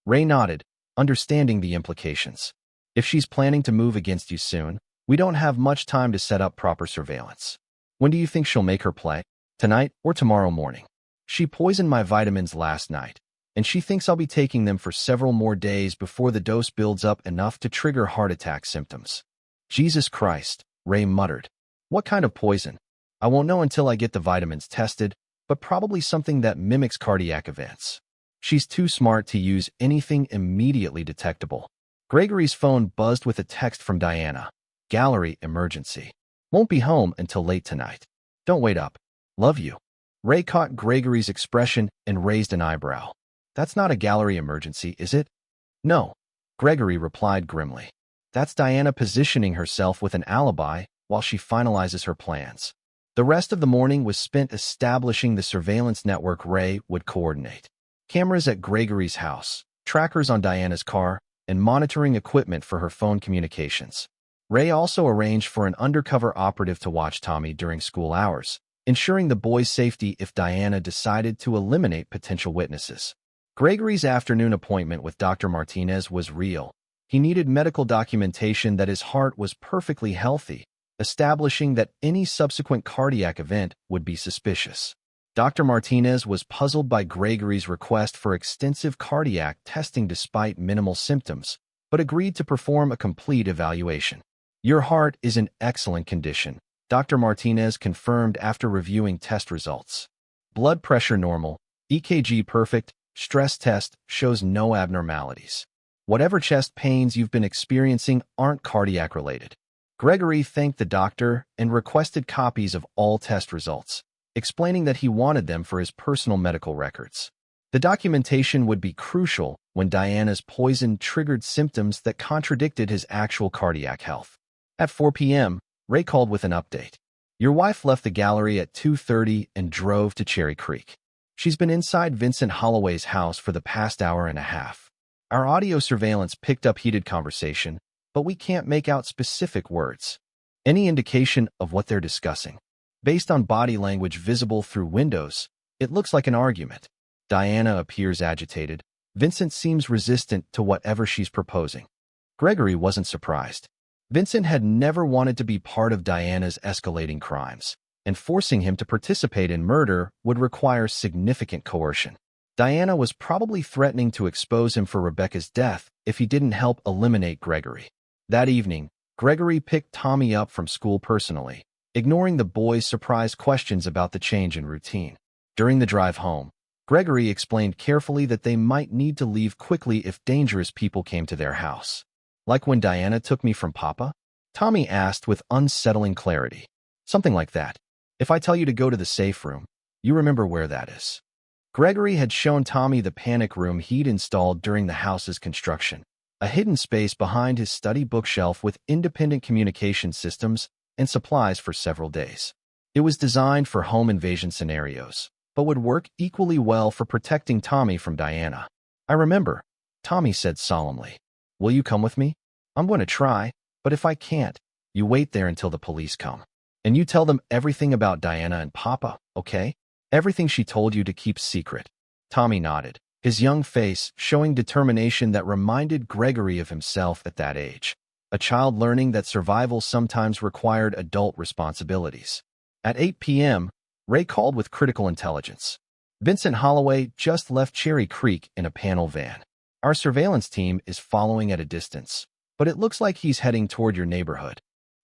Ray nodded, understanding the implications. "If she's planning to move against you soon, we don't have much time to set up proper surveillance. When do you think she'll make her play? Tonight or tomorrow morning? She poisoned my vitamins last night, and she thinks I'll be taking them for several more days before the dose builds up enough to trigger heart attack symptoms." "Jesus Christ," Ray muttered. "What kind of poison? I won't know until I get the vitamins tested, but probably something that mimics cardiac events. She's too smart to use anything immediately detectable." Gregory's phone buzzed with a text from Diana. "Gallery emergency. Won't be home until late tonight. Don't wait up. Love you." Ray caught Gregory's expression and raised an eyebrow. "That's not a gallery emergency, is it?" "No," Gregory replied grimly. "That's Diana positioning herself with an alibi while she finalizes her plans." The rest of the morning was spent establishing the surveillance network Ray would coordinate. Cameras at Gregory's house, trackers on Diana's car, and monitoring equipment for her phone communications. Ray also arranged for an undercover operative to watch Tommy during school hours, ensuring the boy's safety if Diana decided to eliminate potential witnesses. Gregory's afternoon appointment with Dr. Martinez was real. He needed medical documentation that his heart was perfectly healthy, establishing that any subsequent cardiac event would be suspicious. Dr. Martinez was puzzled by Gregory's request for extensive cardiac testing despite minimal symptoms, but agreed to perform a complete evaluation. "Your heart is in excellent condition," Dr. Martinez confirmed after reviewing test results. "Blood pressure normal, EKG perfect, stress test shows no abnormalities. Whatever chest pains you've been experiencing aren't cardiac-related." Gregory thanked the doctor and requested copies of all test results, explaining that he wanted them for his personal medical records. The documentation would be crucial when Diana's poison triggered symptoms that contradicted his actual cardiac health. At 4 p.m., Ray called with an update. "Your wife left the gallery at 2:30 and drove to Cherry Creek. She's been inside Vincent Holloway's house for the past hour and a half. Our audio surveillance picked up heated conversation, but we can't make out specific words. Any indication of what they're discussing? Based on body language visible through windows, it looks like an argument. Diana appears agitated. Vincent seems resistant to whatever she's proposing." Gregory wasn't surprised. Vincent had never wanted to be part of Diana's escalating crimes, and forcing him to participate in murder would require significant coercion. Diana was probably threatening to expose him for Rebecca's death if he didn't help eliminate Gregory. That evening, Gregory picked Tommy up from school personally, ignoring the boy's surprised questions about the change in routine. During the drive home, Gregory explained carefully that they might need to leave quickly if dangerous people came to their house. "Like when Diana took me from Papa?" Tommy asked with unsettling clarity. "Something like that. If I tell you to go to the safe room, you remember where that is." Gregory had shown Tommy the panic room he'd installed during the house's construction, a hidden space behind his study bookshelf with independent communication systems and supplies for several days. It was designed for home invasion scenarios, but would work equally well for protecting Tommy from Diana. "I remember," Tommy said solemnly. "Will you come with me? I'm going to try, but if I can't, You wait there until the police come. And you tell them everything about Diana and Papa, okay? Everything she told you to keep secret. Tommy nodded, his young face showing determination that reminded Gregory of himself at that age. A child learning that survival sometimes required adult responsibilities. At 8 p.m., Ray called with critical intelligence. Vincent Holloway just left Cherry Creek in a panel van. Our surveillance team is following at a distance, but it looks like he's heading toward your neighborhood.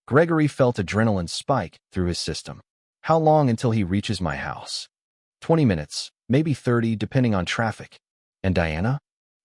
Gregory felt adrenaline spike through his system. How long until he reaches my house? 20 minutes, maybe 30, depending on traffic. And Diana?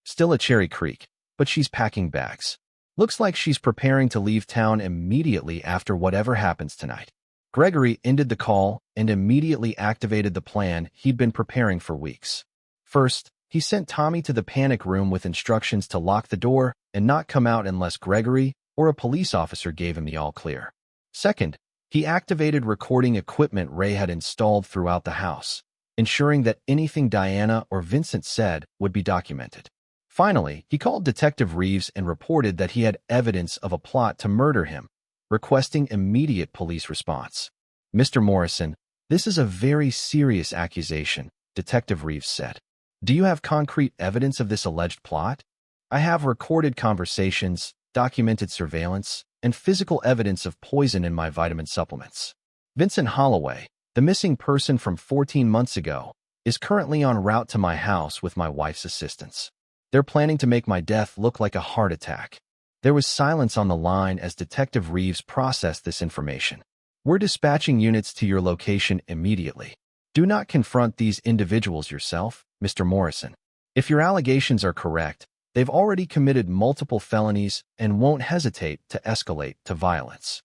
Still at Cherry Creek, but she's packing bags. Looks like she's preparing to leave town immediately after whatever happens tonight. Gregory ended the call and immediately activated the plan he'd been preparing for weeks. First, he sent Tommy to the panic room with instructions to lock the door and not come out unless Gregory or a police officer gave him the all-clear. Second, he activated recording equipment Ray had installed throughout the house, ensuring that anything Diana or Vincent said would be documented. Finally, he called Detective Reeves and reported that he had evidence of a plot to murder him, requesting immediate police response. Mr. Morrison, this is a very serious accusation, Detective Reeves said. Do you have concrete evidence of this alleged plot? I have recorded conversations, documented surveillance, and physical evidence of poison in my vitamin supplements. Vincent Holloway, the missing person from 14 months ago, is currently en route to my house with my wife's assistance. They're planning to make my death look like a heart attack. There was silence on the line as Detective Reeves processed this information. We're dispatching units to your location immediately. Do not confront these individuals yourself, Mr. Morrison. If your allegations are correct, they've already committed multiple felonies and won't hesitate to escalate to violence.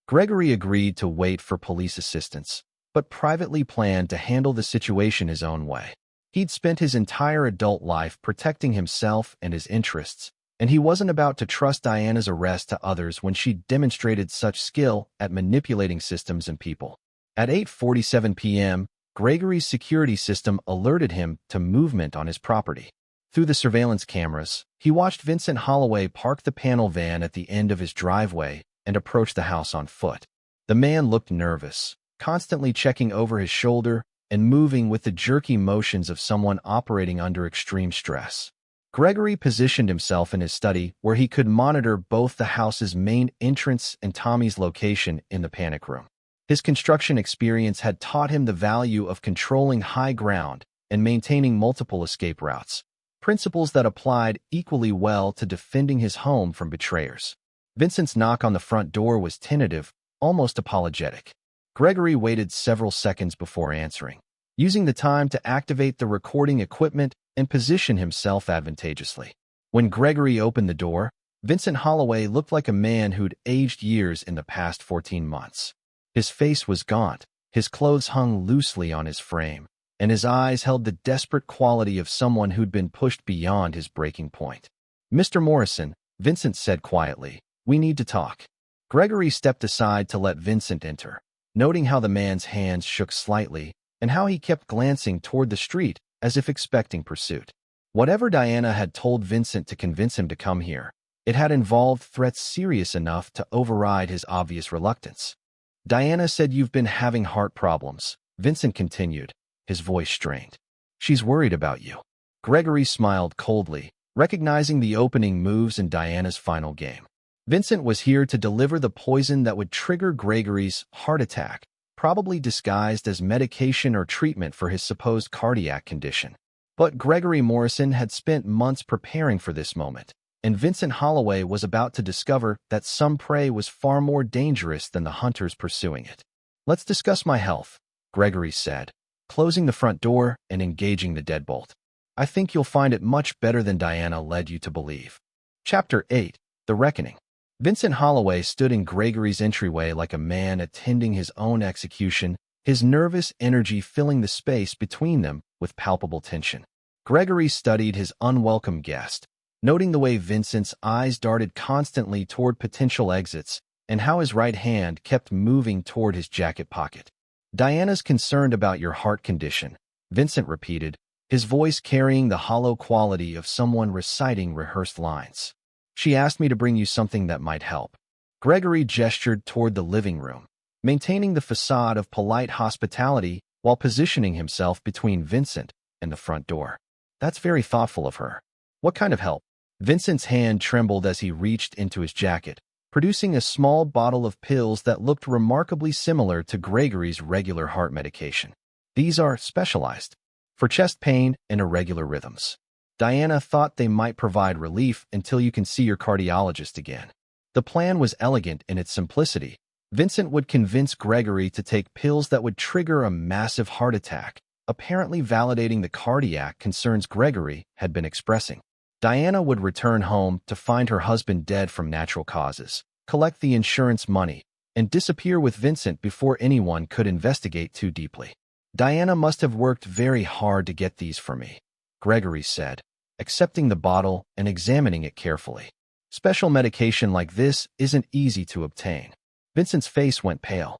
Gregory agreed to wait for police assistance, but privately planned to handle the situation his own way. He'd spent his entire adult life protecting himself and his interests, and he wasn't about to trust Diana's arrest to others when she demonstrated such skill at manipulating systems and people. At 8:47 p.m., Gregory's security system alerted him to movement on his property. Through the surveillance cameras, he watched Vincent Holloway park the panel van at the end of his driveway and approach the house on foot. The man looked nervous, constantly checking over his shoulder and moving with the jerky motions of someone operating under extreme stress. Gregory positioned himself in his study where he could monitor both the house's main entrance and Tommy's location in the panic room. His construction experience had taught him the value of controlling high ground and maintaining multiple escape routes, principles that applied equally well to defending his home from betrayers. Vincent's knock on the front door was tentative, almost apologetic. Gregory waited several seconds before answering, using the time to activate the recording equipment and position himself advantageously. When Gregory opened the door, Vincent Holloway looked like a man who'd aged years in the past 14 months. His face was gaunt, his clothes hung loosely on his frame, and his eyes held the desperate quality of someone who'd been pushed beyond his breaking point. Mr. Morrison, Vincent said quietly, we need to talk. Gregory stepped aside to let Vincent enter, noting how the man's hands shook slightly and how he kept glancing toward the street as if expecting pursuit. Whatever Diana had told Vincent to convince him to come here, it had involved threats serious enough to override his obvious reluctance. Diana said you've been having heart problems, Vincent continued, his voice strained. She's worried about you. Gregory smiled coldly, recognizing the opening moves in Diana's final game. Vincent was here to deliver the poison that would trigger Gregory's heart attack, probably disguised as medication or treatment for his supposed cardiac condition. But Gregory Morrison had spent months preparing for this moment, and Vincent Holloway was about to discover that some prey was far more dangerous than the hunters pursuing it. Let's discuss my health, Gregory said, closing the front door and engaging the deadbolt. I think you'll find it much better than Diana led you to believe. Chapter 8, The Reckoning. Vincent Holloway stood in Gregory's entryway like a man attending his own execution, his nervous energy filling the space between them with palpable tension. Gregory studied his unwelcome guest, noting the way Vincent's eyes darted constantly toward potential exits and how his right hand kept moving toward his jacket pocket. Diana's concerned about your heart condition, Vincent repeated, his voice carrying the hollow quality of someone reciting rehearsed lines. She asked me to bring you something that might help. Gregory gestured toward the living room, maintaining the facade of polite hospitality while positioning himself between Vincent and the front door. That's very thoughtful of her. What kind of help? Vincent's hand trembled as he reached into his jacket, producing a small bottle of pills that looked remarkably similar to Gregory's regular heart medication. These are specialized for chest pain and irregular rhythms. Diana thought they might provide relief until you can see your cardiologist again. The plan was elegant in its simplicity. Vincent would convince Gregory to take pills that would trigger a massive heart attack, apparently validating the cardiac concerns Gregory had been expressing. Diana would return home to find her husband dead from natural causes, collect the insurance money, and disappear with Vincent before anyone could investigate too deeply. Diana must have worked very hard to get these for me, Gregory said, accepting the bottle and examining it carefully. Special medication like this isn't easy to obtain. Vincent's face went pale.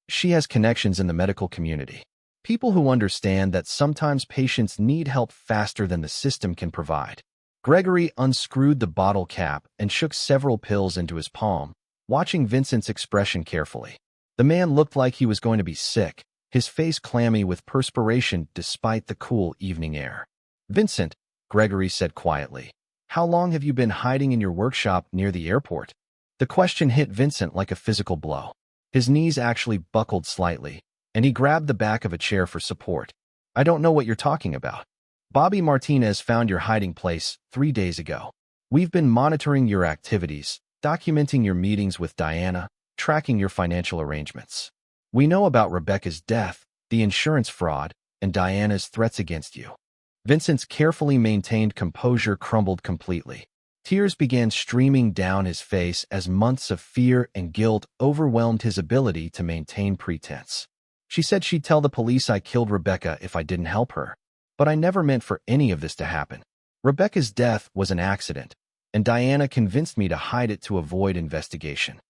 She has connections in the medical community. People who understand that sometimes patients need help faster than the system can provide. Gregory unscrewed the bottle cap and shook several pills into his palm, watching Vincent's expression carefully. The man looked like he was going to be sick, his face clammy with perspiration despite the cool evening air. Vincent, Gregory said quietly, how long have you been hiding in your workshop near the airport? The question hit Vincent like a physical blow. His knees actually buckled slightly, and he grabbed the back of a chair for support. I don't know what you're talking about. Bobby Martinez found your hiding place 3 days ago. We've been monitoring your activities, documenting your meetings with Diana, tracking your financial arrangements. We know about Rebecca's death, the insurance fraud, and Diana's threats against you. Vincent's carefully maintained composure crumbled completely. Tears began streaming down his face as months of fear and guilt overwhelmed his ability to maintain pretense. She said she'd tell the police I killed Rebecca if I didn't help her. But I never meant for any of this to happen. Rebecca's death was an accident, and Diana convinced me to hide it to avoid investigation.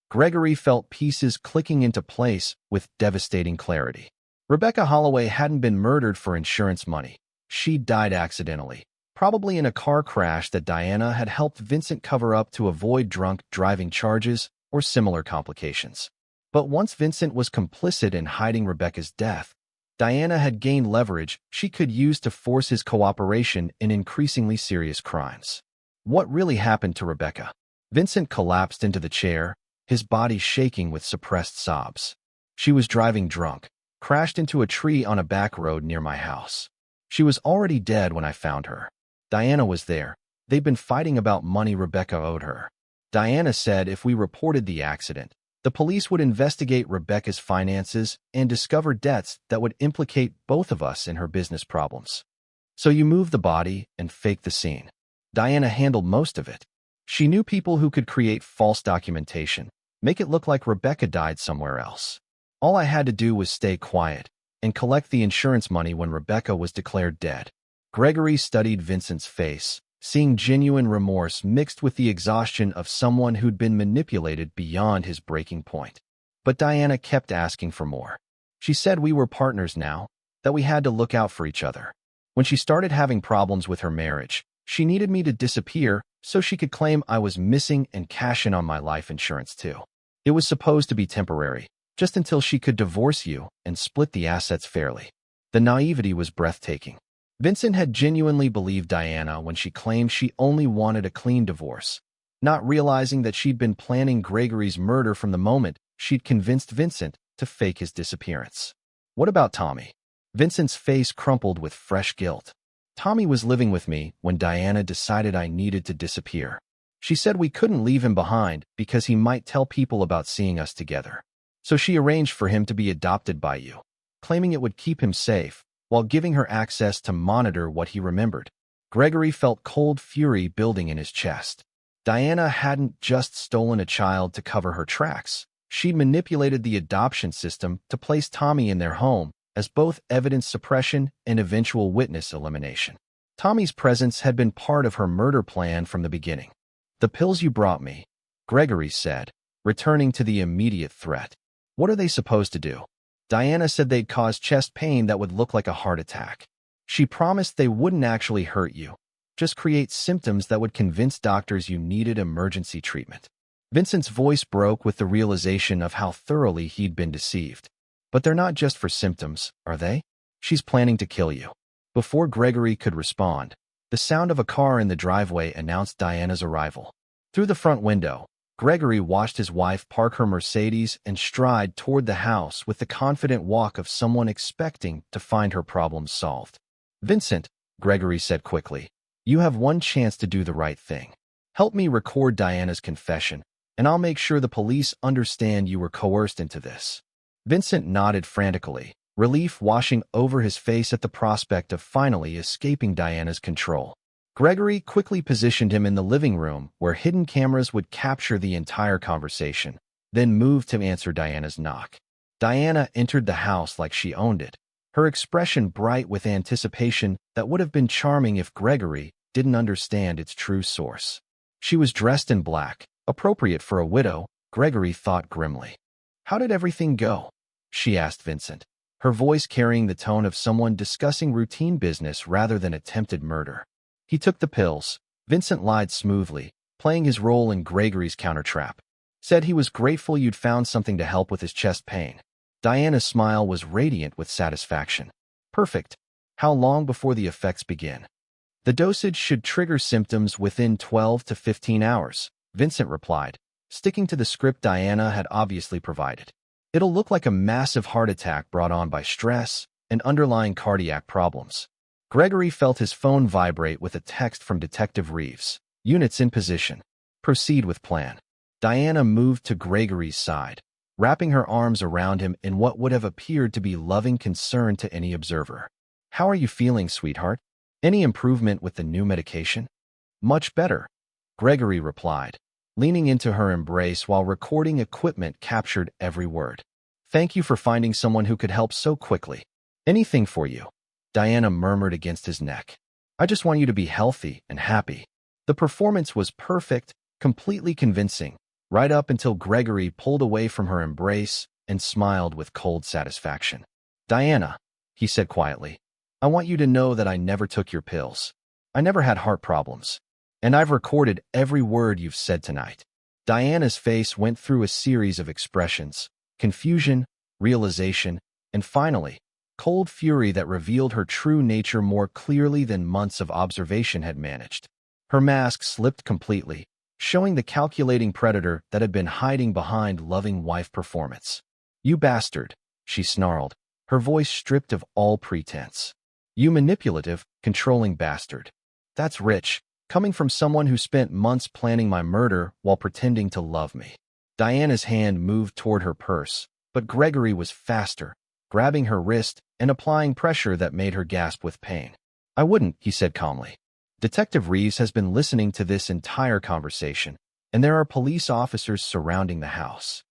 Gregory felt pieces clicking into place with devastating clarity. Rebecca Holloway hadn't been murdered for insurance money. She died accidentally, probably in a car crash that Diana had helped Vincent cover up to avoid drunk driving charges or similar complications. But once Vincent was complicit in hiding Rebecca's death, Diana had gained leverage she could use to force his cooperation in increasingly serious crimes. What really happened to Rebecca? Vincent collapsed into the chair, his body shaking with suppressed sobs. She was driving drunk, crashed into a tree on a back road near my house. She was already dead when I found her. Diana was there. They'd been fighting about money Rebecca owed her. Diana said if we reported the accident, the police would investigate Rebecca's finances and discover debts that would implicate both of us in her business problems. So you moved the body and faked the scene. Diana handled most of it. She knew people who could create false documentation, make it look like Rebecca died somewhere else. All I had to do was stay quiet and collect the insurance money when Rebecca was declared dead. Gregory studied Vincent's face, seeing genuine remorse mixed with the exhaustion of someone who'd been manipulated beyond his breaking point. But Diana kept asking for more. She said we were partners now, that we had to look out for each other. When she started having problems with her marriage, she needed me to disappear so she could claim I was missing and cash in on my life insurance too. It was supposed to be temporary, just until she could divorce you and split the assets fairly. The naivety was breathtaking. Vincent had genuinely believed Diana when she claimed she only wanted a clean divorce, not realizing that she'd been planning Gregory's murder from the moment she'd convinced Vincent to fake his disappearance. What about Tommy? Vincent's face crumpled with fresh guilt. Tommy was living with me when Diana decided I needed to disappear. She said we couldn't leave him behind because he might tell people about seeing us together. So she arranged for him to be adopted by you, claiming it would keep him safe, while giving her access to monitor what he remembered. Gregory felt cold fury building in his chest. Diana hadn't just stolen a child to cover her tracks. She'd manipulated the adoption system to place Tommy in their home as both evidence suppression and eventual witness elimination. Tommy's presence had been part of her murder plan from the beginning. The pills you brought me, Gregory said, returning to the immediate threat. What are they supposed to do? Diana said they'd cause chest pain that would look like a heart attack. She promised they wouldn't actually hurt you, just create symptoms that would convince doctors you needed emergency treatment. Vincent's voice broke with the realization of how thoroughly he'd been deceived. But they're not just for symptoms, are they? She's planning to kill you. Before Gregory could respond, the sound of a car in the driveway announced Diana's arrival. Through the front window, Gregory watched his wife park her Mercedes and stride toward the house with the confident walk of someone expecting to find her problems solved. "Vincent," Gregory said quickly, "you have one chance to do the right thing. Help me record Diana's confession, and I'll make sure the police understand you were coerced into this." Vincent nodded frantically, relief washing over his face at the prospect of finally escaping Diana's control. Gregory quickly positioned him in the living room where hidden cameras would capture the entire conversation, then moved to answer Diana's knock. Diana entered the house like she owned it, her expression bright with anticipation that would have been charming if Gregory didn't understand its true source. She was dressed in black, appropriate for a widow, Gregory thought grimly. "How did everything go?" she asked Vincent, her voice carrying the tone of someone discussing routine business rather than attempted murder. "He took the pills," Vincent lied smoothly, playing his role in Gregory's countertrap. "Said he was grateful you'd found something to help with his chest pain." Diana's smile was radiant with satisfaction. "Perfect. How long before the effects begin?" "The dosage should trigger symptoms within 12 to 15 hours, Vincent replied, sticking to the script Diana had obviously provided. "It'll look like a massive heart attack brought on by stress and underlying cardiac problems." Gregory felt his phone vibrate with a text from Detective Reeves. "Units in position. Proceed with plan." Diana moved to Gregory's side, wrapping her arms around him in what would have appeared to be loving concern to any observer. "How are you feeling, sweetheart? Any improvement with the new medication?" "Much better," Gregory replied, leaning into her embrace while recording equipment captured every word. "Thank you for finding someone who could help so quickly." "Anything for you," Diana murmured against his neck. "I just want you to be healthy and happy." The performance was perfect, completely convincing, right up until Gregory pulled away from her embrace and smiled with cold satisfaction. "Diana," he said quietly, "I want you to know that I never took your pills. I never had heart problems. And I've recorded every word you've said tonight." Diana's face went through a series of expressions: confusion, realization, and finally, cold fury that revealed her true nature more clearly than months of observation had managed. Her mask slipped completely, showing the calculating predator that had been hiding behind loving wife performance. "You bastard," she snarled, her voice stripped of all pretense. "You manipulative, controlling bastard. That's rich, coming from someone who spent months planning my murder while pretending to love me." Diana's hand moved toward her purse, but Gregory was faster, grabbing her wrist and applying pressure that made her gasp with pain. "I wouldn't," he said calmly. "Detective Reeves has been listening to this entire conversation, and there are police officers surrounding the house."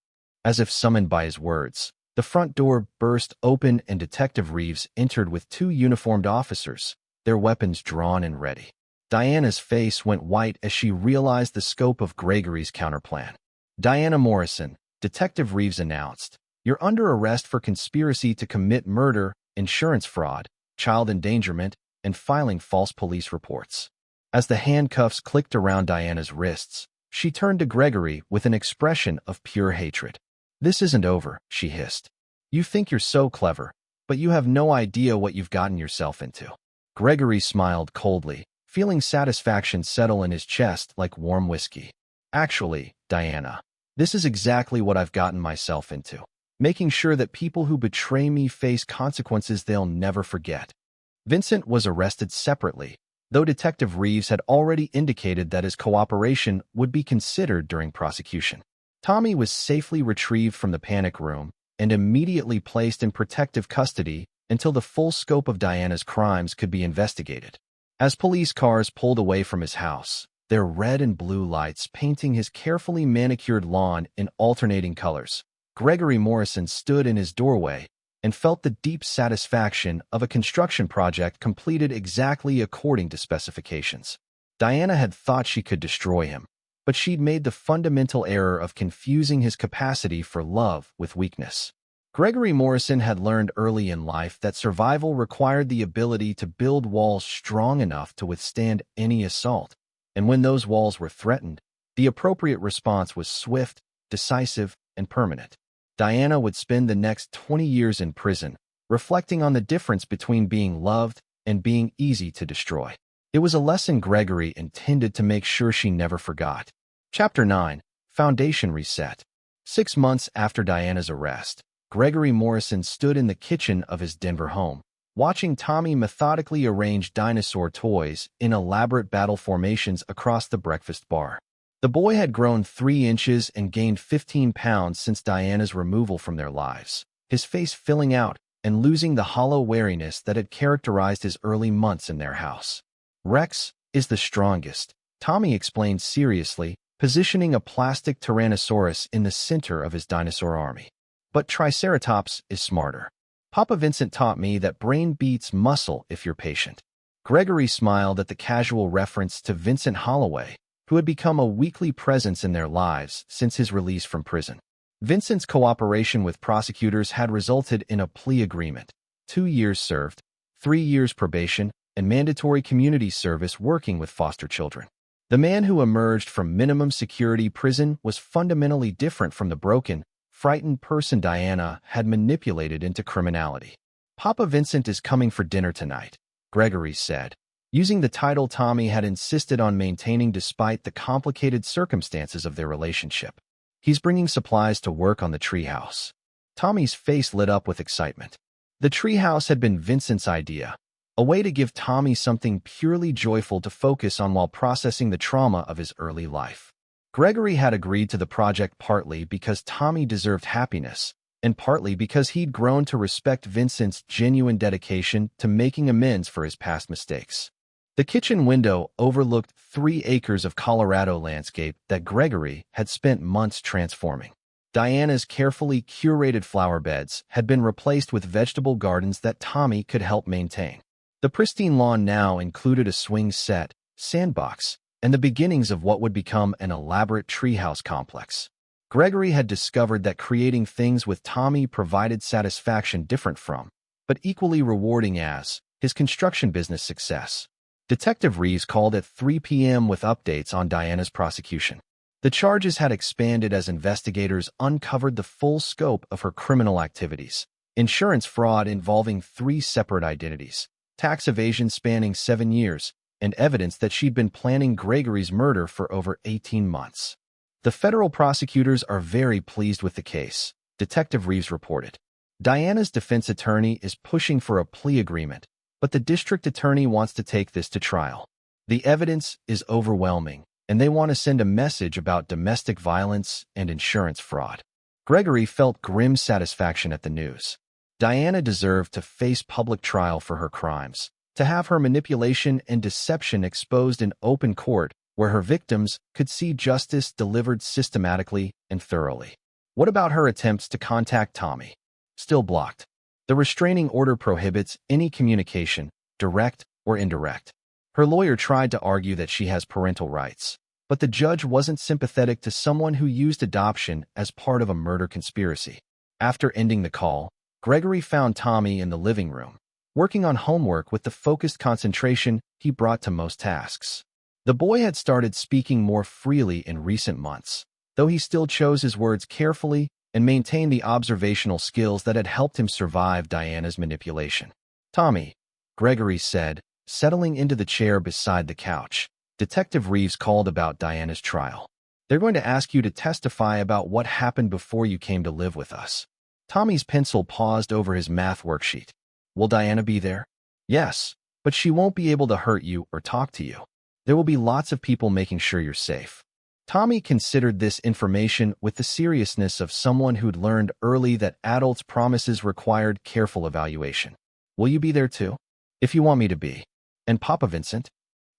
As if summoned by his words, the front door burst open and Detective Reeves entered with 2 uniformed officers, their weapons drawn and ready. Diana's face went white as she realized the scope of Gregory's counterplan. "Diana Morrison," Detective Reeves announced, "you're under arrest for conspiracy to commit murder, insurance fraud, child endangerment, and filing false police reports." As the handcuffs clicked around Diana's wrists, she turned to Gregory with an expression of pure hatred. "This isn't over," she hissed. "You think you're so clever, but you have no idea what you've gotten yourself into." Gregory smiled coldly, feeling satisfaction settle in his chest like warm whiskey. "Actually, Diana, this is exactly what I've gotten myself into. Making sure that people who betray me face consequences they'll never forget." Vincent was arrested separately, though Detective Reeves had already indicated that his cooperation would be considered during prosecution. Tommy was safely retrieved from the panic room and immediately placed in protective custody until the full scope of Diana's crimes could be investigated. As police cars pulled away from his house, their red and blue lights painting his carefully manicured lawn in alternating colors, Gregory Morrison stood in his doorway and felt the deep satisfaction of a construction project completed exactly according to specifications. Diana had thought she could destroy him, but she'd made the fundamental error of confusing his capacity for love with weakness. Gregory Morrison had learned early in life that survival required the ability to build walls strong enough to withstand any assault, and when those walls were threatened, The appropriate response was swift, decisive, and permanent. Diana would spend the next 20 years in prison, reflecting on the difference between being loved and being easy to destroy. It was a lesson Gregory intended to make sure she never forgot. Chapter 9. Foundation Reset. 6 months after Diana's arrest, Gregory Morrison stood in the kitchen of his Denver home, watching Tommy methodically arrange dinosaur toys in elaborate battle formations across the breakfast bar. The boy had grown 3 inches and gained 15 pounds since Diana's removal from their lives, his face filling out and losing the hollow wariness that had characterized his early months in their house. Rex is the strongest, Tommy explained seriously, positioning a plastic Tyrannosaurus in the center of his dinosaur army. But Triceratops is smarter. Papa Vincent taught me that brain beats muscle if you're patient. Gregory smiled at the casual reference to Vincent Holloway, who had become a weekly presence in their lives since his release from prison. Vincent's cooperation with prosecutors had resulted in a plea agreement, 2 years served, 3 years probation, and mandatory community service working with foster children. The man who emerged from minimum security prison was fundamentally different from the broken, frightened person Diana had manipulated into criminality. Papa Vincent is coming for dinner tonight, Gregory said, using the title Tommy had insisted on maintaining despite the complicated circumstances of their relationship. He's bringing supplies to work on the treehouse. Tommy's face lit up with excitement. The treehouse had been Vincent's idea, a way to give Tommy something purely joyful to focus on while processing the trauma of his early life. Gregory had agreed to the project partly because Tommy deserved happiness, and partly because he'd grown to respect Vincent's genuine dedication to making amends for his past mistakes. The kitchen window overlooked 3 acres of Colorado landscape that Gregory had spent months transforming. Diana's carefully curated flower beds had been replaced with vegetable gardens that Tommy could help maintain. The pristine lawn now included a swing set, sandbox, and the beginnings of what would become an elaborate treehouse complex. Gregory had discovered that creating things with Tommy provided satisfaction different from, but equally rewarding as, his construction business success. Detective Reeves called at 3 p.m. with updates on Diana's prosecution. The charges had expanded as investigators uncovered the full scope of her criminal activities. Insurance fraud involving 3 separate identities, tax evasion spanning 7 years, and evidence that she'd been planning Gregory's murder for over 18 months. The federal prosecutors are very pleased with the case, Detective Reeves reported. Diana's defense attorney is pushing for a plea agreement, but the district attorney wants to take this to trial. The evidence is overwhelming, and they want to send a message about domestic violence and insurance fraud. Gregory felt grim satisfaction at the news. Diana deserved to face public trial for her crimes, to have her manipulation and deception exposed in open court where her victims could see justice delivered systematically and thoroughly. What about her attempts to contact Tommy? Still blocked. The restraining order prohibits any communication, direct or indirect. Her lawyer tried to argue that she has parental rights, but the judge wasn't sympathetic to someone who used adoption as part of a murder conspiracy. After ending the call, Gregory found Tommy in the living room, working on homework with the focused concentration he brought to most tasks. The boy had started speaking more freely in recent months, though he still chose his words carefully and maintained the observational skills that had helped him survive Diana's manipulation. Tommy, Gregory said, settling into the chair beside the couch. Detective Reeves called about Diana's trial. They're going to ask you to testify about what happened before you came to live with us. Tommy's pencil paused over his math worksheet. Will Diana be there? Yes, but she won't be able to hurt you or talk to you. There will be lots of people making sure you're safe. Tommy considered this information with the seriousness of someone who'd learned early that adults' promises required careful evaluation. Will you be there too? If you want me to be. And Papa Vincent?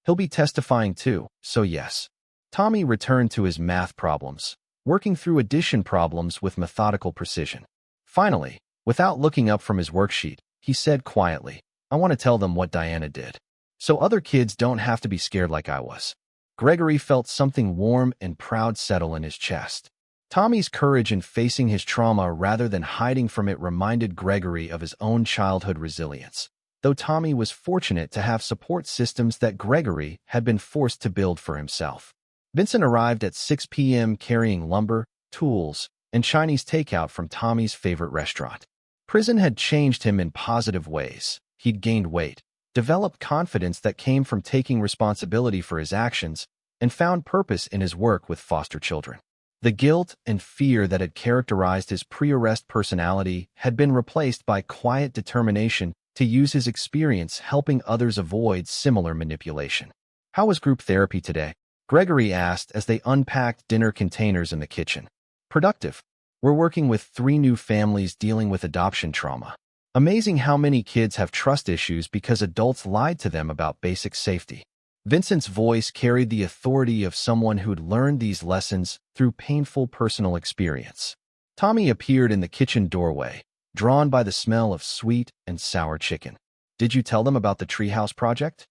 He'll be testifying too, so yes. Tommy returned to his math problems, working through addition problems with methodical precision. Finally, without looking up from his worksheet, he said quietly, I want to tell them what Diana did, so other kids don't have to be scared like I was. Gregory felt something warm and proud settle in his chest. Tommy's courage in facing his trauma rather than hiding from it reminded Gregory of his own childhood resilience, though Tommy was fortunate to have support systems that Gregory had been forced to build for himself. Vincent arrived at 6 p.m. carrying lumber, tools, and Chinese takeout from Tommy's favorite restaurant. Prison had changed him in positive ways. He'd gained weight, developed confidence that came from taking responsibility for his actions, and found purpose in his work with foster children. The guilt and fear that had characterized his pre-arrest personality had been replaced by quiet determination to use his experience helping others avoid similar manipulation. "How was group therapy today?" Gregory asked as they unpacked dinner containers in the kitchen. "Productive. We're working with 3 new families dealing with adoption trauma. Amazing how many kids have trust issues because adults lied to them about basic safety." Vincent's voice carried the authority of someone who'd learned these lessons through painful personal experience. Tommy appeared in the kitchen doorway, drawn by the smell of sweet and sour chicken. "Did you tell them about the treehouse project?"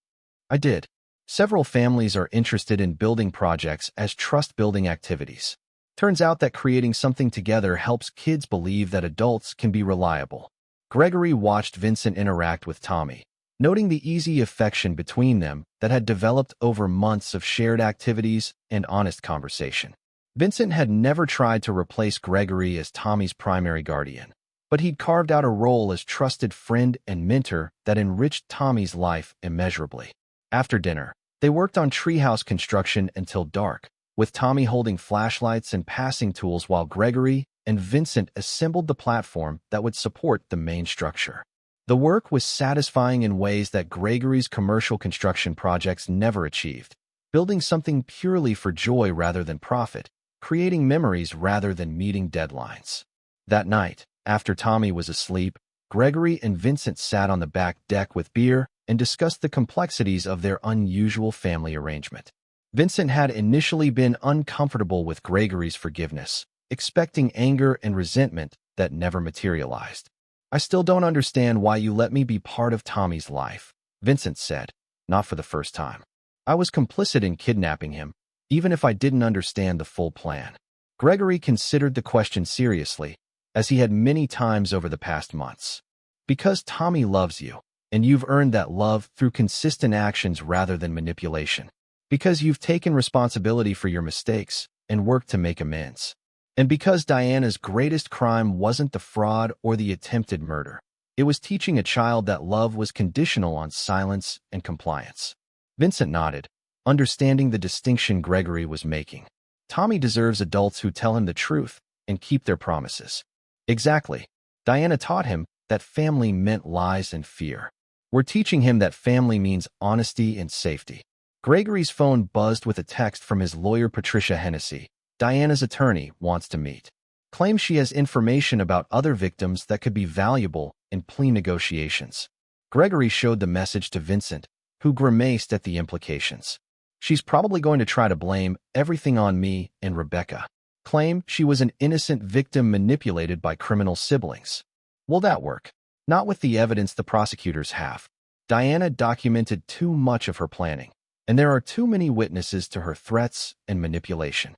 "I did. Several families are interested in building projects as trust-building activities. Turns out that creating something together helps kids believe that adults can be reliable." Gregory watched Vincent interact with Tommy, noting the easy affection between them that had developed over months of shared activities and honest conversation. Vincent had never tried to replace Gregory as Tommy's primary guardian, but he'd carved out a role as trusted friend and mentor that enriched Tommy's life immeasurably. After dinner, they worked on treehouse construction until dark, with Tommy holding flashlights and passing tools while Gregory and Vincent assembled the platform that would support the main structure. The work was satisfying in ways that Gregory's commercial construction projects never achieved, building something purely for joy rather than profit, creating memories rather than meeting deadlines. That night, after Tommy was asleep, Gregory and Vincent sat on the back deck with beer and discussed the complexities of their unusual family arrangement. Vincent had initially been uncomfortable with Gregory's forgiveness, expecting anger and resentment that never materialized. "I still don't understand why you let me be part of Tommy's life," Vincent said, not for the first time. "I was complicit in kidnapping him, even if I didn't understand the full plan." Gregory considered the question seriously, as he had many times over the past months. "Because Tommy loves you, and you've earned that love through consistent actions rather than manipulation. Because you've taken responsibility for your mistakes and worked to make amends. And because Diana's greatest crime wasn't the fraud or the attempted murder. It was teaching a child that love was conditional on silence and compliance." Vincent nodded, understanding the distinction Gregory was making. Tommy deserves adults who tell him the truth and keep their promises. Exactly. Diana taught him that family meant lies and fear. We're teaching him that family means honesty and safety. Gregory's phone buzzed with a text from his lawyer Patricia Hennessy. "Diana's attorney wants to meet. Claims she has information about other victims that could be valuable in plea negotiations." Gregory showed the message to Vincent, who grimaced at the implications. "She's probably going to try to blame everything on me and Rebecca. Claim she was an innocent victim manipulated by criminal siblings. Will that work? Not with the evidence the prosecutors have. Diana documented too much of her planning, and there are too many witnesses to her threats and manipulation."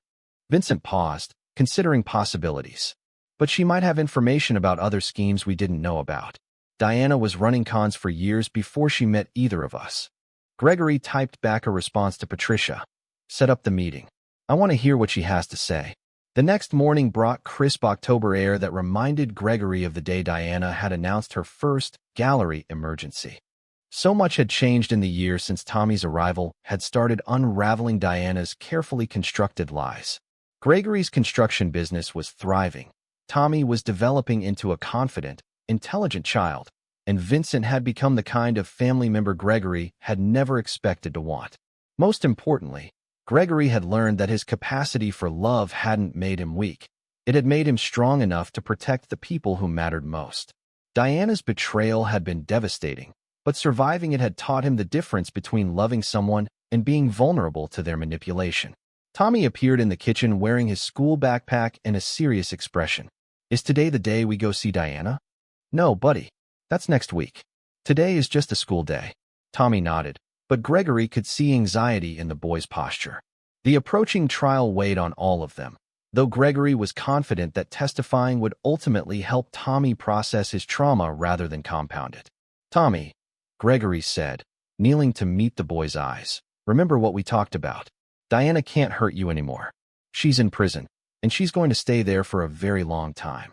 Vincent paused, considering possibilities. "But she might have information about other schemes we didn't know about. Diana was running cons for years before she met either of us." Gregory typed back a response to Patricia. "Set up the meeting. I want to hear what she has to say." The next morning brought crisp October air that reminded Gregory of the day Diana had announced her first gallery emergency. So much had changed in the year since Tommy's arrival had started unraveling Diana's carefully constructed lies. Gregory's construction business was thriving. Tommy was developing into a confident, intelligent child, and Vincent had become the kind of family member Gregory had never expected to want. Most importantly, Gregory had learned that his capacity for love hadn't made him weak. It had made him strong enough to protect the people who mattered most. Diana's betrayal had been devastating, but surviving it had taught him the difference between loving someone and being vulnerable to their manipulation. Tommy appeared in the kitchen wearing his school backpack and a serious expression. "Is today the day we go see Diana?" "No, buddy. That's next week. Today is just a school day." Tommy nodded, but Gregory could see anxiety in the boy's posture. The approaching trial weighed on all of them, though Gregory was confident that testifying would ultimately help Tommy process his trauma rather than compound it. "Tommy," Gregory said, kneeling to meet the boy's eyes, "remember what we talked about. Diana can't hurt you anymore. She's in prison, and she's going to stay there for a very long time.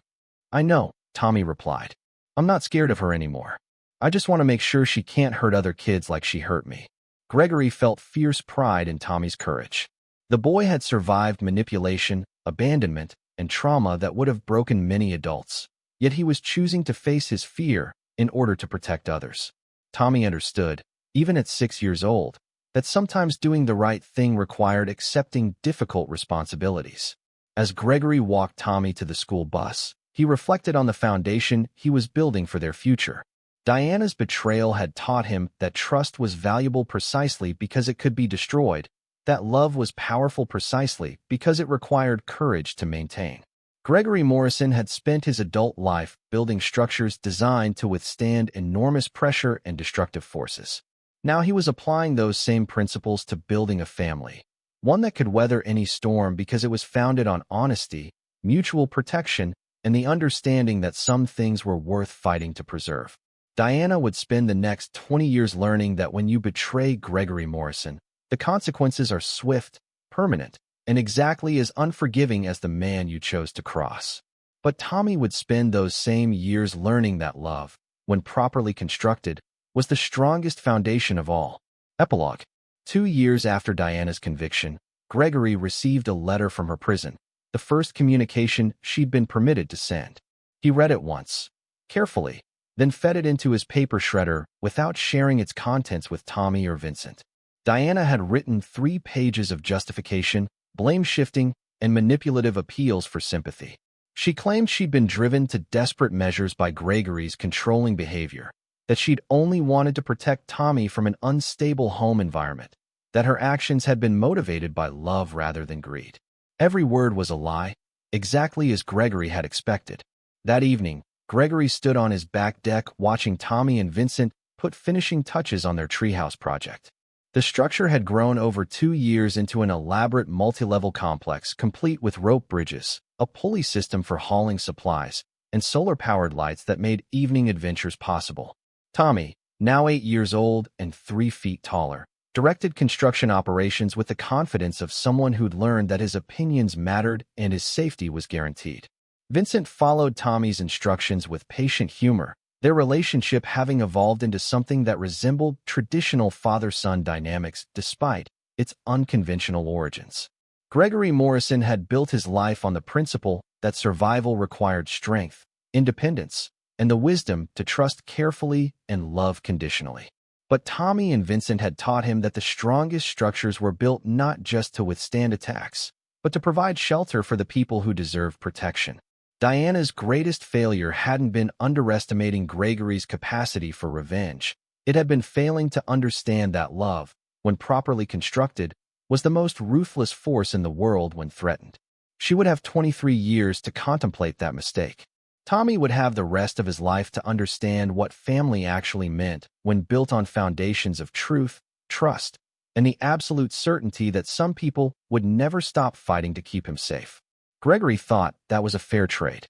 I know, Tommy replied. I'm not scared of her anymore. I just want to make sure she can't hurt other kids like she hurt me. Gregory felt fierce pride in Tommy's courage. The boy had survived manipulation, abandonment, and trauma that would have broken many adults. Yet he was choosing to face his fear in order to protect others. Tommy understood, even at 6 years old, that sometimes doing the right thing required accepting difficult responsibilities. As Gregory walked Tommy to the school bus, he reflected on the foundation he was building for their future. Diana's betrayal had taught him that trust was valuable precisely because it could be destroyed, that love was powerful precisely because it required courage to maintain. Gregory Morrison had spent his adult life building structures designed to withstand enormous pressure and destructive forces. Now he was applying those same principles to building a family, one that could weather any storm because it was founded on honesty, mutual protection, and the understanding that some things were worth fighting to preserve. Diana would spend the next 20 years learning that when you betray Gregory Morrison, the consequences are swift, permanent, and exactly as unforgiving as the man you chose to cross. But Tommy would spend those same years learning that love, when properly constructed, was the strongest foundation of all. Epilogue. 2 years after Diana's conviction, Gregory received a letter from her prison, the first communication she'd been permitted to send. He read it once, carefully, then fed it into his paper shredder without sharing its contents with Tommy or Vincent. Diana had written 3 pages of justification, blame-shifting, and manipulative appeals for sympathy. She claimed she'd been driven to desperate measures by Gregory's controlling behavior, that she'd only wanted to protect Tommy from an unstable home environment, that her actions had been motivated by love rather than greed. Every word was a lie, exactly as Gregory had expected. That evening, Gregory stood on his back deck watching Tommy and Vincent put finishing touches on their treehouse project. The structure had grown over 2 years into an elaborate multi-level complex complete with rope bridges, a pulley system for hauling supplies, and solar-powered lights that made evening adventures possible. Tommy, now 8 years old and 3 feet taller, directed construction operations with the confidence of someone who'd learned that his opinions mattered and his safety was guaranteed. Vincent followed Tommy's instructions with patient humor, their relationship having evolved into something that resembled traditional father-son dynamics despite its unconventional origins. Gregory Morrison had built his life on the principle that survival required strength, independence, and the wisdom to trust carefully and love conditionally. But Tommy and Vincent had taught him that the strongest structures were built not just to withstand attacks, but to provide shelter for the people who deserved protection. Diana's greatest failure hadn't been underestimating Gregory's capacity for revenge. It had been failing to understand that love, when properly constructed, was the most ruthless force in the world when threatened. She would have 23 years to contemplate that mistake. Tommy would have the rest of his life to understand what family actually meant when built on foundations of truth, trust, and the absolute certainty that some people would never stop fighting to keep him safe. Gregory thought that was a fair trade.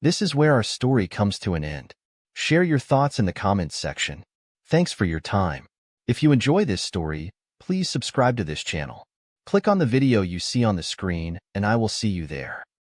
This is where our story comes to an end. Share your thoughts in the comments section. Thanks for your time. If you enjoy this story, please subscribe to this channel. Click on the video you see on the screen, and I will see you there.